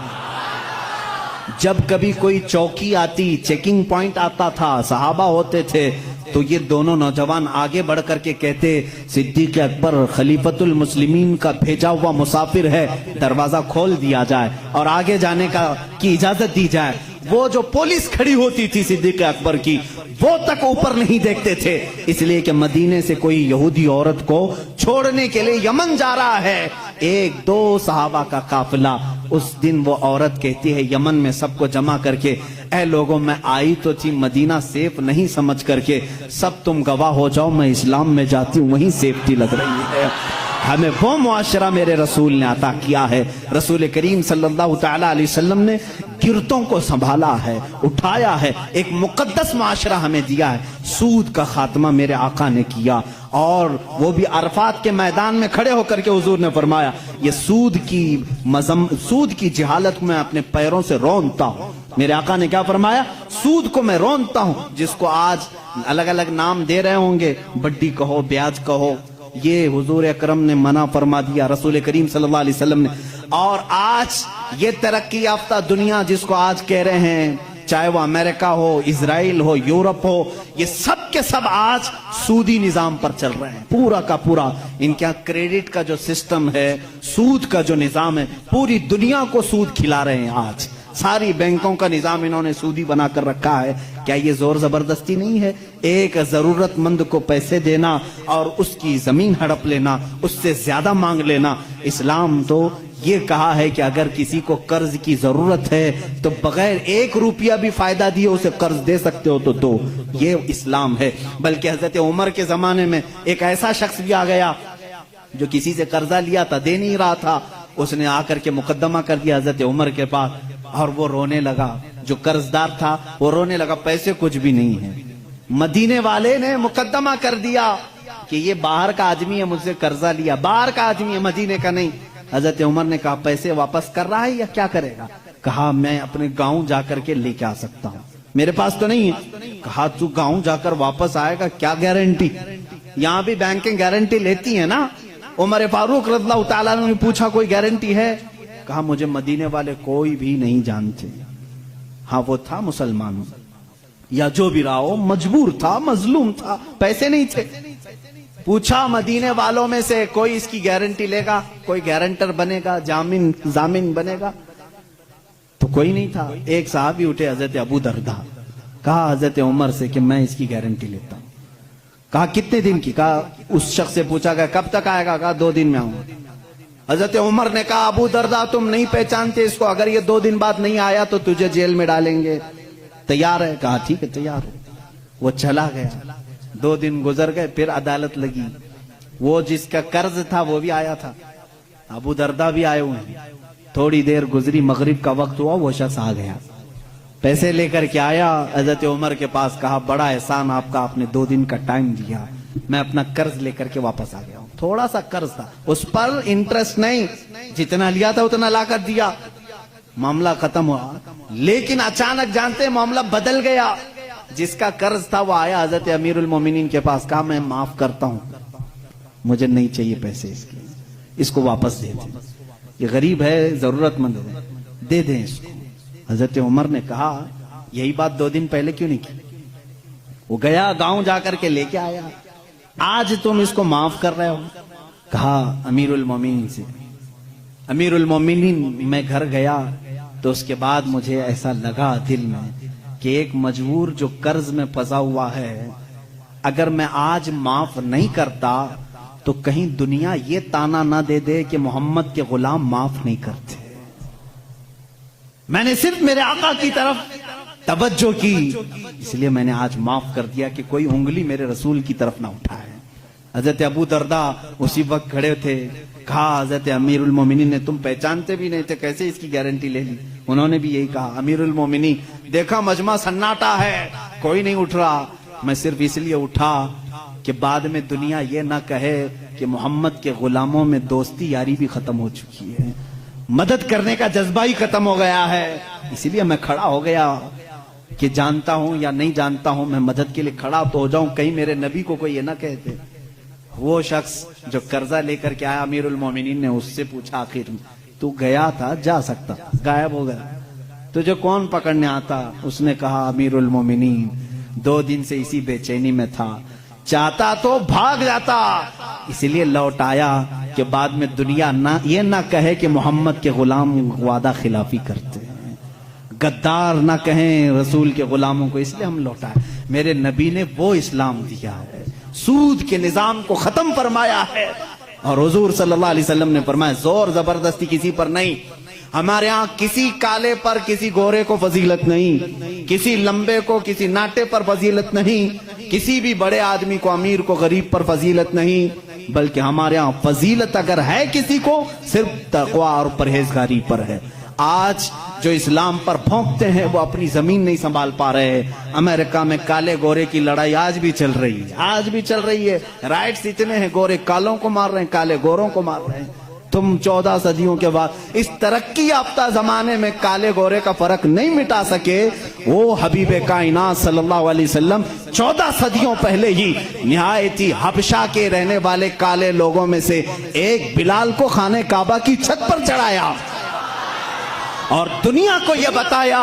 Speaker 2: جب کبھی کوئی چوکی آتی، چیکنگ پوائنٹ آتا تھا، صحابہ ہوتے تھے، تو یہ دونوں نوجوان آگے بڑھ کر کے کہتے صدیق اکبر خلیفۃ المسلمین کا بھیجا ہوا مسافر ہے، دروازہ کھول دیا جائے اور آگے جانے کی اجازت دی جائے. وہ جو پولیس کھڑی ہوتی تھی صدیق اکبر کی، وہ تک اوپر نہیں دیکھتے تھے، اس لیے کہ مدینے سے کوئی یہودی عورت کو چھوڑنے کے لیے یمن جا رہا ہے. ایک دو صحابہ کا قافلہ، اس دن وہ عورت کہتی ہے یمن میں سب کو جمع کر کے، اے لوگوں میں آئی تو تھی مدینہ سیف نہیں سمجھ کر کے، سب تم گواہ ہو جاؤ میں اسلام میں جاتی ہوں وہیں سیفٹی لگ رہی ہے. ہمیں وہ معاشرہ میرے رسول نے عطا کیا ہے. رسول کریم صلی اللہ تعالی علیہ وسلم نے گرتوں کو سنبھالا ہے، اٹھایا ہے، ایک مقدس معاشرہ ہمیں دیا ہے. سود کا خاتمہ میرے آقا نے کیا، اور وہ بھی عرفات کے میدان میں کھڑے ہو کر کے حضور نے فرمایا یہ سود کی جہالت میں اپنے پیروں سے رونتا ہوں. میرے آقا نے کیا فرمایا؟ سود کو میں رونتا ہوں. جس کو آج الگ الگ نام دے رہے ہوں گے، بڈی کہو، بیاج کہو، یہ حضور اکرم نے منع فرما دیا، رسول کریم صلی اللہ علیہ وسلم نے. اور آج یہ ترقی یافتہ دنیا جس کو آج کہہ رہے ہیں، چاہے وہ امریکہ ہو، اسرائیل ہو، یورپ ہو، یہ سب کے سب آج سودی نظام پر چل رہے ہیں. پورا کا پورا ان کے کریڈٹ کا جو سسٹم ہے، سود کا جو نظام ہے، پوری دنیا کو سود کھلا رہے ہیں. آج ساری بینکوں کا نظام انہوں نے سودی بنا کر رکھا ہے. کیا یہ زور زبردستی نہیں ہے؟ ایک ضرورت مند کو پیسے دینا اور اس کی زمین ہڑپ لینا، اس سے زیادہ مانگ لینا. اسلام تو یہ کہا ہے کہ اگر کسی کو قرض کی ضرورت ہے تو بغیر 1 روپیہ بھی فائدہ دیے اسے قرض دے سکتے ہو تو دو. یہ اسلام ہے. بلکہ حضرت عمر کے زمانے میں ایک ایسا شخص بھی آ گیا جو کسی سے قرضہ لیا تھا، دے نہیں رہا تھا. اس نے آ کر کے مقدمہ کر دیا حضرت عمر کے پاس، اور وہ رونے لگا. جو قرض دار تھا وہ رونے لگا، پیسے کچھ بھی نہیں ہیں. مدینے والے نے مقدمہ کر دیا کہ یہ باہر کا آدمی ہے، مجھ سے قرضہ لیا، باہر کا آدمی ہے، مدینے کا نہیں. حضرت عمر نے کہا پیسے واپس کر رہا ہے یا کیا کرے گا؟ کہا میں اپنے گاؤں جا کر کے لے کے آ سکتا ہوں، میرے پاس تو نہیں ہے. کہا تو گاؤں جا کر واپس آئے گا؟ کیا گارنٹی؟ یہاں بھی بینکیں گارنٹی لیتی ہیں نا. عمر فاروق رضی اللہ تعالیٰ نے پوچھا کوئی گارنٹی ہے؟ کہا مجھے مدینے والے کوئی بھی نہیں جانتے. ہاں وہ تھا مسلمان یا جو بھی رہا ہو، مجبور تھا، مظلوم تھا، پیسے نہیں تھے. پوچھا مدینے والوں میں سے کوئی اس کی گارنٹی لے گا، کوئی گارنٹر بنے گا، ضامن بنے گا؟ تو کوئی نہیں تھا. ایک صحابی اٹھے حضرت ابو دردہ، کہا حضرت عمر سے کہ میں اس کی گارنٹی لیتا ہوں. کہا کتنے دن کی؟ کہا اس شخص سے پوچھا گیا کب تک آئے گا؟ کہا 2 دن میں آؤں. حضرت عمر نے کہا ابو دردہ تم نہیں پہچانتے اس کو، اگر یہ 2 دن بعد نہیں آیا تو تجھے جیل میں ڈالیں گے، تیار ہے؟ کہا ٹھیک ہے تیار ہوں. وہ چلا گیا. 2 دن گزر گئے، پھر عدالت لگی. وہ جس کا قرض تھا وہ بھی آیا تھا، ابو دردہ بھی آئے ہوئے ہیں. تھوڑی دیر گزری، مغرب کا وقت ہوا، وہ شخص آ گیا، پیسے لے کر کے آیا حضرت عمر کے پاس. کہا بڑا احسان آپ کا، آپ نے 2 دن کا ٹائم دیا، میں اپنا قرض لے کر کے واپس آ گیا ہوں. تھوڑا سا قرض تھا، اس پر انٹرسٹ نہیں، جتنا لیا تھا اتنا لا کر دیا، معاملہ ختم ہوا. لیکن اچانک جانتے معاملہ بدل گیا. جس کا قرض تھا وہ آیا حضرت امیر المومنین کے پاس. کہا میں معاف کرتا ہوں، مجھے نہیں چاہیے پیسے اس کے، اس کو واپس دے دیں، یہ غریب ہے، ضرورت مند ہے، دے دیں اس کو. حضرت عمر نے کہا یہی بات 2 دن پہلے کیوں نہیں کی؟ وہ گیا گاؤں جا کر کے لے کے آیا، آج تم اس کو معاف کر رہے ہو؟ کہا امیر المومنین سے. امیر المومنین میں گھر گیا تو اس کے بعد مجھے ایسا لگا دل میں کہ ایک مجبور جو قرض میں پھنسا ہوا ہے، اگر میں آج معاف نہیں کرتا تو کہیں دنیا یہ تانا نہ دے دے کہ محمد کے غلام معاف نہیں کرتے. میں نے صرف میرے آقا کی طرف توجہ کی، اس لیے میں نے آج معاف کر دیا کہ کوئی انگلی میرے رسول کی طرف نہ اٹھائے. حضرت ابو دردا اسی وقت کھڑے تھے. کہا حضرت امیر المومنین نے تم پہچانتے بھی نہیں تھے, کیسے اس کی گارنٹی لے لی؟ انہوں نے بھی یہی کہا امیر المومنین دیکھا مجمع سناٹا ہے, کوئی نہیں اٹھ رہا, میں صرف اس لیے اٹھا کہ بعد میں دنیا یہ نہ کہے کہ محمد کے غلاموں میں دوستی یاری بھی ختم ہو چکی ہے, مدد کرنے کا جذبہ ہی ختم ہو گیا ہے. اسی لیے میں کھڑا ہو گیا کہ جانتا ہوں یا نہیں جانتا ہوں, میں مدد کے لیے کھڑا تو ہو جاؤں, کہیں میرے نبی کو کوئی یہ نہ کہتے. وہ شخص جو قرضہ لے کر کے آیا امیر المومنین نے اس سے پوچھا آخر تو گیا تھا, جا سکتا, غائب ہو گیا, تجھے کون پکڑنے آتا؟ اس نے کہا امیر المومنین 2 دن سے اسی بے چینی میں تھا, چاہتا تو بھاگ جاتا, اسی لیے لوٹ آیا کہ بعد میں دنیا یہ نہ کہے کہ محمد کے غلام وعدہ خلافی کرتے ہیں, غدار نہ کہیں رسول کے غلاموں کو, اس لیے ہم لوٹائے. میرے نبی نے وہ اسلام دیا ہے, سود کے نظام کو ختم فرمایا ہے, اور حضور صلی اللہ علیہ وسلم نے فرمایا زور زبردستی کسی پر نہیں. ہمارے ہاں کسی کالے پر کسی گورے کو فضیلت نہیں, کسی لمبے کو کسی ناٹے پر فضیلت نہیں, کسی بھی بڑے آدمی کو امیر کو غریب پر فضیلت نہیں, بلکہ ہمارے ہاں فضیلت اگر ہے کسی کو صرف تقوی اور پرہیزگاری پر ہے. آج جو اسلام پر بھونکتے ہیں وہ اپنی زمین نہیں سنبھال پا رہے ہیں. امریکہ میں کالے گورے کی لڑائی آج بھی چل رہی ہے, آج بھی چل رہی ہے. رائٹس اتنے ہیں, گورے کالوں کو مار رہے ہیں, کالے گوروں کو مار رہے ہیں. تم 14 صدیوں کے بعد اس ترقی یافتہ زمانے میں کالے گورے کا فرق نہیں مٹا سکے. وہ حبیب کائنات صلی اللہ علیہ وسلم 14 صدیوں پہلے ہی نہایتی حبشہ کے رہنے والے کالے لوگوں میں سے ایک بلال کو خانہ کعبہ کی چھت پر چڑھایا اور دنیا کو یہ بتایا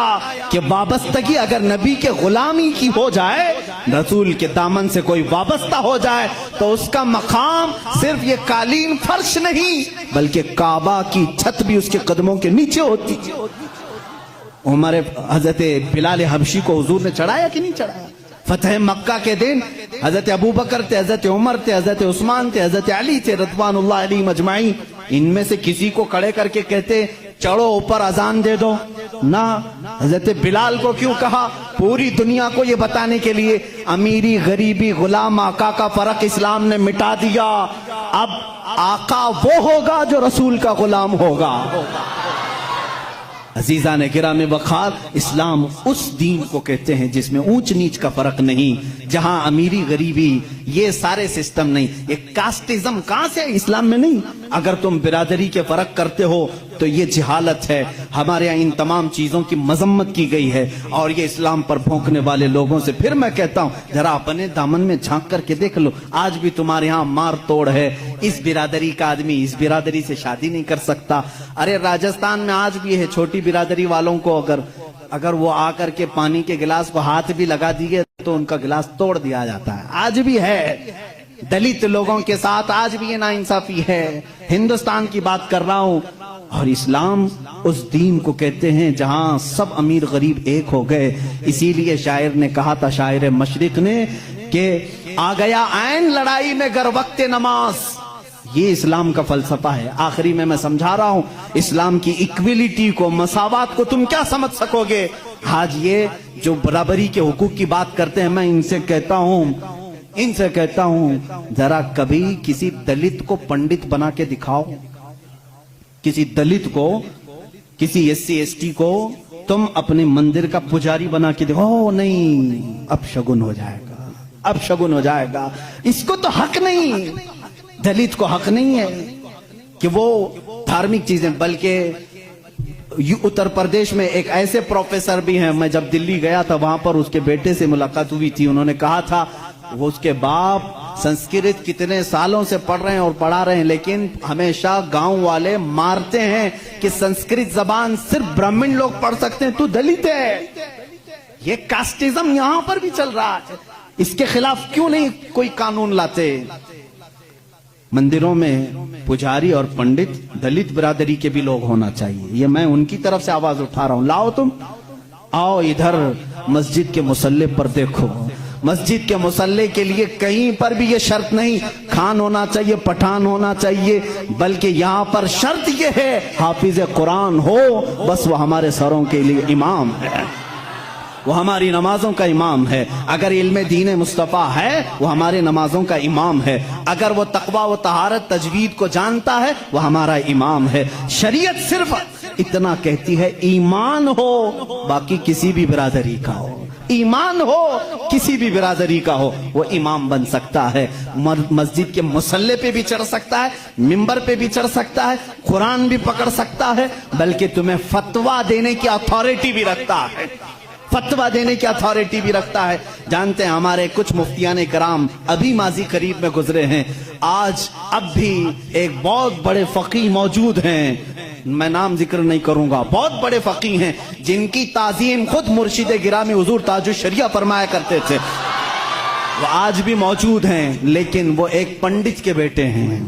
Speaker 2: کہ وابستگی اگر نبی کے غلامی کی ہو جائے, رسول کے دامن سے کوئی وابستہ ہو جائے تو اس کا مقام صرف یہ قالین فرش نہیں بلکہ کعبہ کی چھت بھی اس کے قدموں کے نیچے ہوتی. عمر حضرت بلال حبشی کو حضور نے چڑھایا کہ نہیں چڑھایا؟ فتح مکہ کے دن حضرت ابو بکر تھے, حضرت عمر تھے, حضرت عثمان تھے, حضرت علی تھے رضوان اللہ علیہم اجمعین. ان میں سے کسی کو کھڑے کر کے کہتے چڑھو اوپر اذان دے دو نہ. حضرت بلال کو کیوں کہا؟ پوری دنیا کو یہ بتانے کے لیے امیری غریبی غلام آقا کا فرق اسلام نے مٹا دیا. اب آقا وہ ہوگا جو رسول کا غلام ہوگا. عزیزان گرامی وقار, اسلام اس دین کو کہتے ہیں جس میں اونچ نیچ کا فرق نہیں, جہاں امیری غریبی یہ سارے سسٹم نہیں. یہ کاسٹزم کہاں سے اسلام میں نہیں. اگر تم برادری کے فرق کرتے ہو تو یہ جہالت ہے. ہمارے یہاں ان تمام چیزوں کی مذمت کی گئی ہے, اور یہ اسلام پر بھونکنے والے لوگوں سے پھر میں کہتا ہوں ذرا اپنے دامن میں جھانک کر کے دیکھ لو. آج بھی تمہارے یہاں مار توڑ ہے, اس برادری کا آدمی اس برادری سے شادی نہیں کر سکتا. ارے راجستھان میں آج بھی ہے, چھوٹی برادری والوں کو اگر وہ آ کر کے پانی کے گلاس کو ہاتھ بھی لگا دیے تو ان کا گلاس توڑ دیا جاتا ہے. آج بھی ہے. دلت لوگوں کے ساتھ آج بھی یہ ناانصافی ہے. ہندوستان کی بات کر رہا ہوں. اور اسلام اس دین کو کہتے ہیں جہاں سب امیر غریب ایک ہو گئے. اسی لیے شاعر نے کہا تھا, شاعر مشرق نے, کہ آ گیا عین لڑائی میں گر وقت نماز. یہ اسلام کا فلسفہ ہے. آخری میں سمجھا رہا ہوں, اسلام کی ایکویلٹی کو, مساوات کو تم کیا سمجھ سکو گے؟ آج یہ جو برابری کے حقوق کی بات کرتے ہیں, میں ان سے کہتا ہوں ذرا کبھی کسی دلت کو پنڈت بنا کے دکھاؤ. کسی دلت کو, کسی SC/ST کو تم اپنے مندر کا پجاری بنا کے دکھاؤ. نہیں, اب شگن ہو جائے گا. اس کو تو حق نہیں, دلت کو حق نہیں ہے کہ وہ دھارمک چیزیں. بلکہ اتر پردیش میں ایک ایسے پروفیسر بھی ہیں, میں جب دلی گیا تھا وہاں پر اس کے بیٹے سے ملاقات ہوئی تھی. انہوں نے کہا تھا وہ اس کے باپ سنسکرت کتنے سالوں سے پڑھ رہے ہیں اور پڑھا رہے ہیں, لیکن ہمیشہ گاؤں والے مارتے ہیں کہ سنسکرت زبان صرف برہمن لوگ پڑھ سکتے ہیں, تو دلت ہے. یہ کاسٹزم یہاں پر بھی چل رہا ہے. اس کے خلاف کیوں نہیں کوئی قانون لاتے؟ مندروں میں پجاری اور پنڈت دلت برادری کے بھی لوگ ہونا چاہیے. یہ میں ان کی طرف سے آواز اٹھا رہا ہوں. لاؤ, تم آؤ ادھر مسجد کے مصلی پر دیکھو. مسجد کے مصلی کے لیے کہیں پر بھی یہ شرط نہیں خان ہونا چاہیے, پٹھان ہونا چاہیے, بلکہ یہاں پر شرط یہ ہے حافظ قرآن ہو, بس وہ ہمارے سروں کے لیے امام ہے. وہ ہماری نمازوں کا امام ہے. اگر علم دین مصطفیٰ ہے وہ ہمارے نمازوں کا امام ہے. اگر وہ تقوی و طہارت تجوید کو جانتا ہے وہ ہمارا امام ہے. شریعت صرف اتنا کہتی ہے ایمان ہو باقی کسی بھی برادری کا ہو, ایمان ہو کسی بھی برادری کا ہو وہ امام بن سکتا ہے. مسجد کے مصلی پہ بھی چڑھ سکتا ہے, ممبر پہ بھی چڑھ سکتا ہے, قرآن بھی پکڑ سکتا ہے, بلکہ تمہیں فتویٰ دینے کی اتھارٹی بھی رکھتا ہے. فتویٰ دینے کی اتھارٹی بھی رکھتا ہے. جانتے ہیں ہمارے کچھ مفتیان کرام ابھی ماضی قریب میں گزرے ہیں. آج اب بھی ایک بہت بڑے فقیہ موجود ہیں, میں نام ذکر نہیں کروں گا, بہت بڑے فقیہ ہیں جن کی تعظیم خود مرشد گرامی حضور تاج الشریعہ فرمایا کرتے تھے. وہ آج بھی موجود ہیں لیکن وہ ایک پنڈت کے بیٹے ہیں.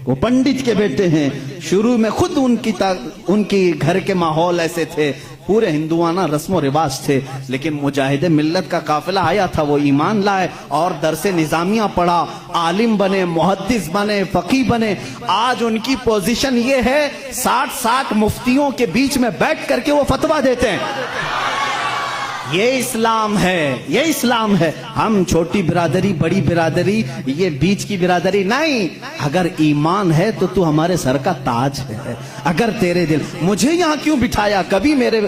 Speaker 2: وہ پنڈت کے بیٹے ہیں. شروع میں خود ان کی گھر کے ماحول ایسے تھے, پورے ہندوانہ رسم و رواج تھے, لیکن مجاہد ملت کا قافلہ آیا تھا, وہ ایمان لائے اور درس نظامیہ پڑھا, عالم بنے, محدث بنے, فقیہ بنے. آج ان کی پوزیشن یہ ہے 60 مفتیوں کے بیچ میں بیٹھ کر کے وہ فتویٰ دیتے ہیں. یہ اسلام ہے, یہ اسلام ہے. ہم چھوٹی برادری, بڑی برادری, یہ بیچ کی برادری نہیں. اگر ایمان ہے تو تو ہمارے سر کا تاج ہے. اگر تیرے دل, مجھے یہاں کیوں بٹھایا, کبھی میرے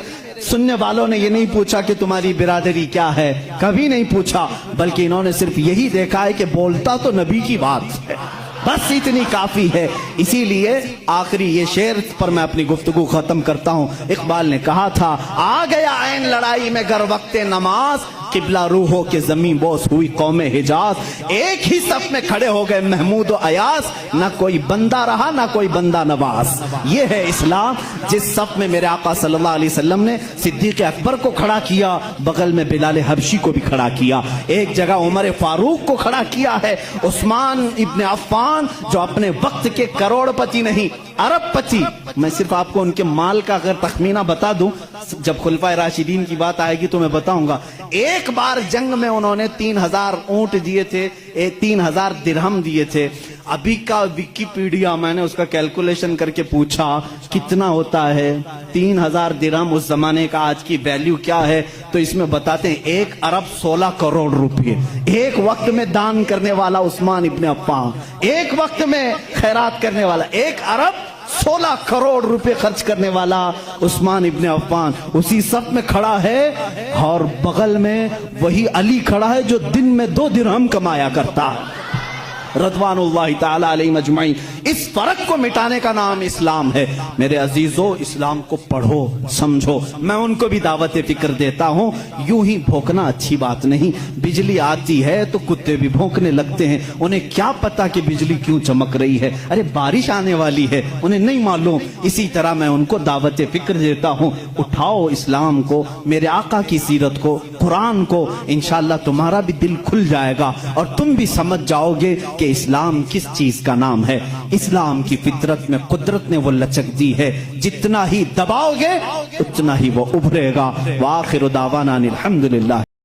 Speaker 2: سننے والوں نے یہ نہیں پوچھا کہ تمہاری برادری کیا ہے, کبھی نہیں پوچھا, بلکہ انہوں نے صرف یہی دیکھا ہے کہ بولتا تو نبی کی بات ہے, بس اتنی کافی ہے. اسی لیے آخری یہ شعر پر میں اپنی گفتگو ختم کرتا ہوں. اقبال نے کہا تھا, آ گیا عین لڑائی میں گر وقت نماز, قبلہ روحوں کے زمین بوس ہوئی قوم حجاز. ایک ہی صف میں کھڑے ہو گئے محمود و ایاس, نہ کوئی بندہ رہا نہ کوئی بندہ نواز. یہ ہے اسلام. جس صف میں میرے آقا صلی اللہ علیہ وسلم نے صدیق اکبر کو کھڑا کیا, بغل میں بلال حبشی کو بھی کھڑا کیا, ایک جگہ عمر فاروق کو کھڑا کیا ہے, عثمان ابن عفان جو اپنے وقت کے کروڑ پتی نہیں ارب پتی. میں صرف آپ کو ان کے مال کا اگر تخمینہ بتا دوں, جب خلفائے راشدین کی بات آئے گی تو میں بتاؤں گا. ایک بار جنگ میں انہوں نے 3000 اونٹ دیے تھے, 3000 درہم دیے تھے. ابھی کا ویکیپیڈیا میں نے اس کا کیلکولیشن کر کے پوچھا کتنا ہوتا ہے 3000 درہم اس زمانے کا آج کی ویلیو کیا ہے, تو اس میں بتاتے ہیں 1 ارب 16 کروڑ روپے. ایک وقت میں دان کرنے والا عثمان ابن عفان, ایک وقت میں خیرات کرنے والا, 1 ارب 16 کروڑ روپے خرچ کرنے والا عثمان ابن عفان اسی صف میں کھڑا ہے, اور بغل میں وہی علی کھڑا ہے جو دن میں 2 درہم کمایا کرتا, رضوان اللہ تعالی علیہ مجمعین. اس فرق کو مٹانے کا نام اسلام ہے. میرے عزیزو, اسلام کو پڑھو, سمجھو. میں ان کو بھی دعوت فکر دیتا ہوں, یوں ہی بھونکنا اچھی بات نہیں. بجلی آتی ہے تو کتے بھی بھونکنے لگتے ہیں, انہیں کیا پتا کہ بجلی کیوں چمک رہی ہے, ارے بارش آنے والی ہے, انہیں نہیں معلوم. اسی طرح میں ان کو دعوت فکر دیتا ہوں, اٹھاؤ اسلام کو, میرے آقا کی سیرت کو, قرآن کو, انشاءاللہ تمہارا بھی دل کھل جائے گا اور تم بھی سمجھ جاؤ گے کہ اسلام کس چیز کا نام ہے. اسلام کی فطرت میں قدرت نے وہ لچک دی ہے, جتنا ہی دباؤ گے اتنا ہی وہ ابھرے گا. وآخر دعوانا الحمدللہ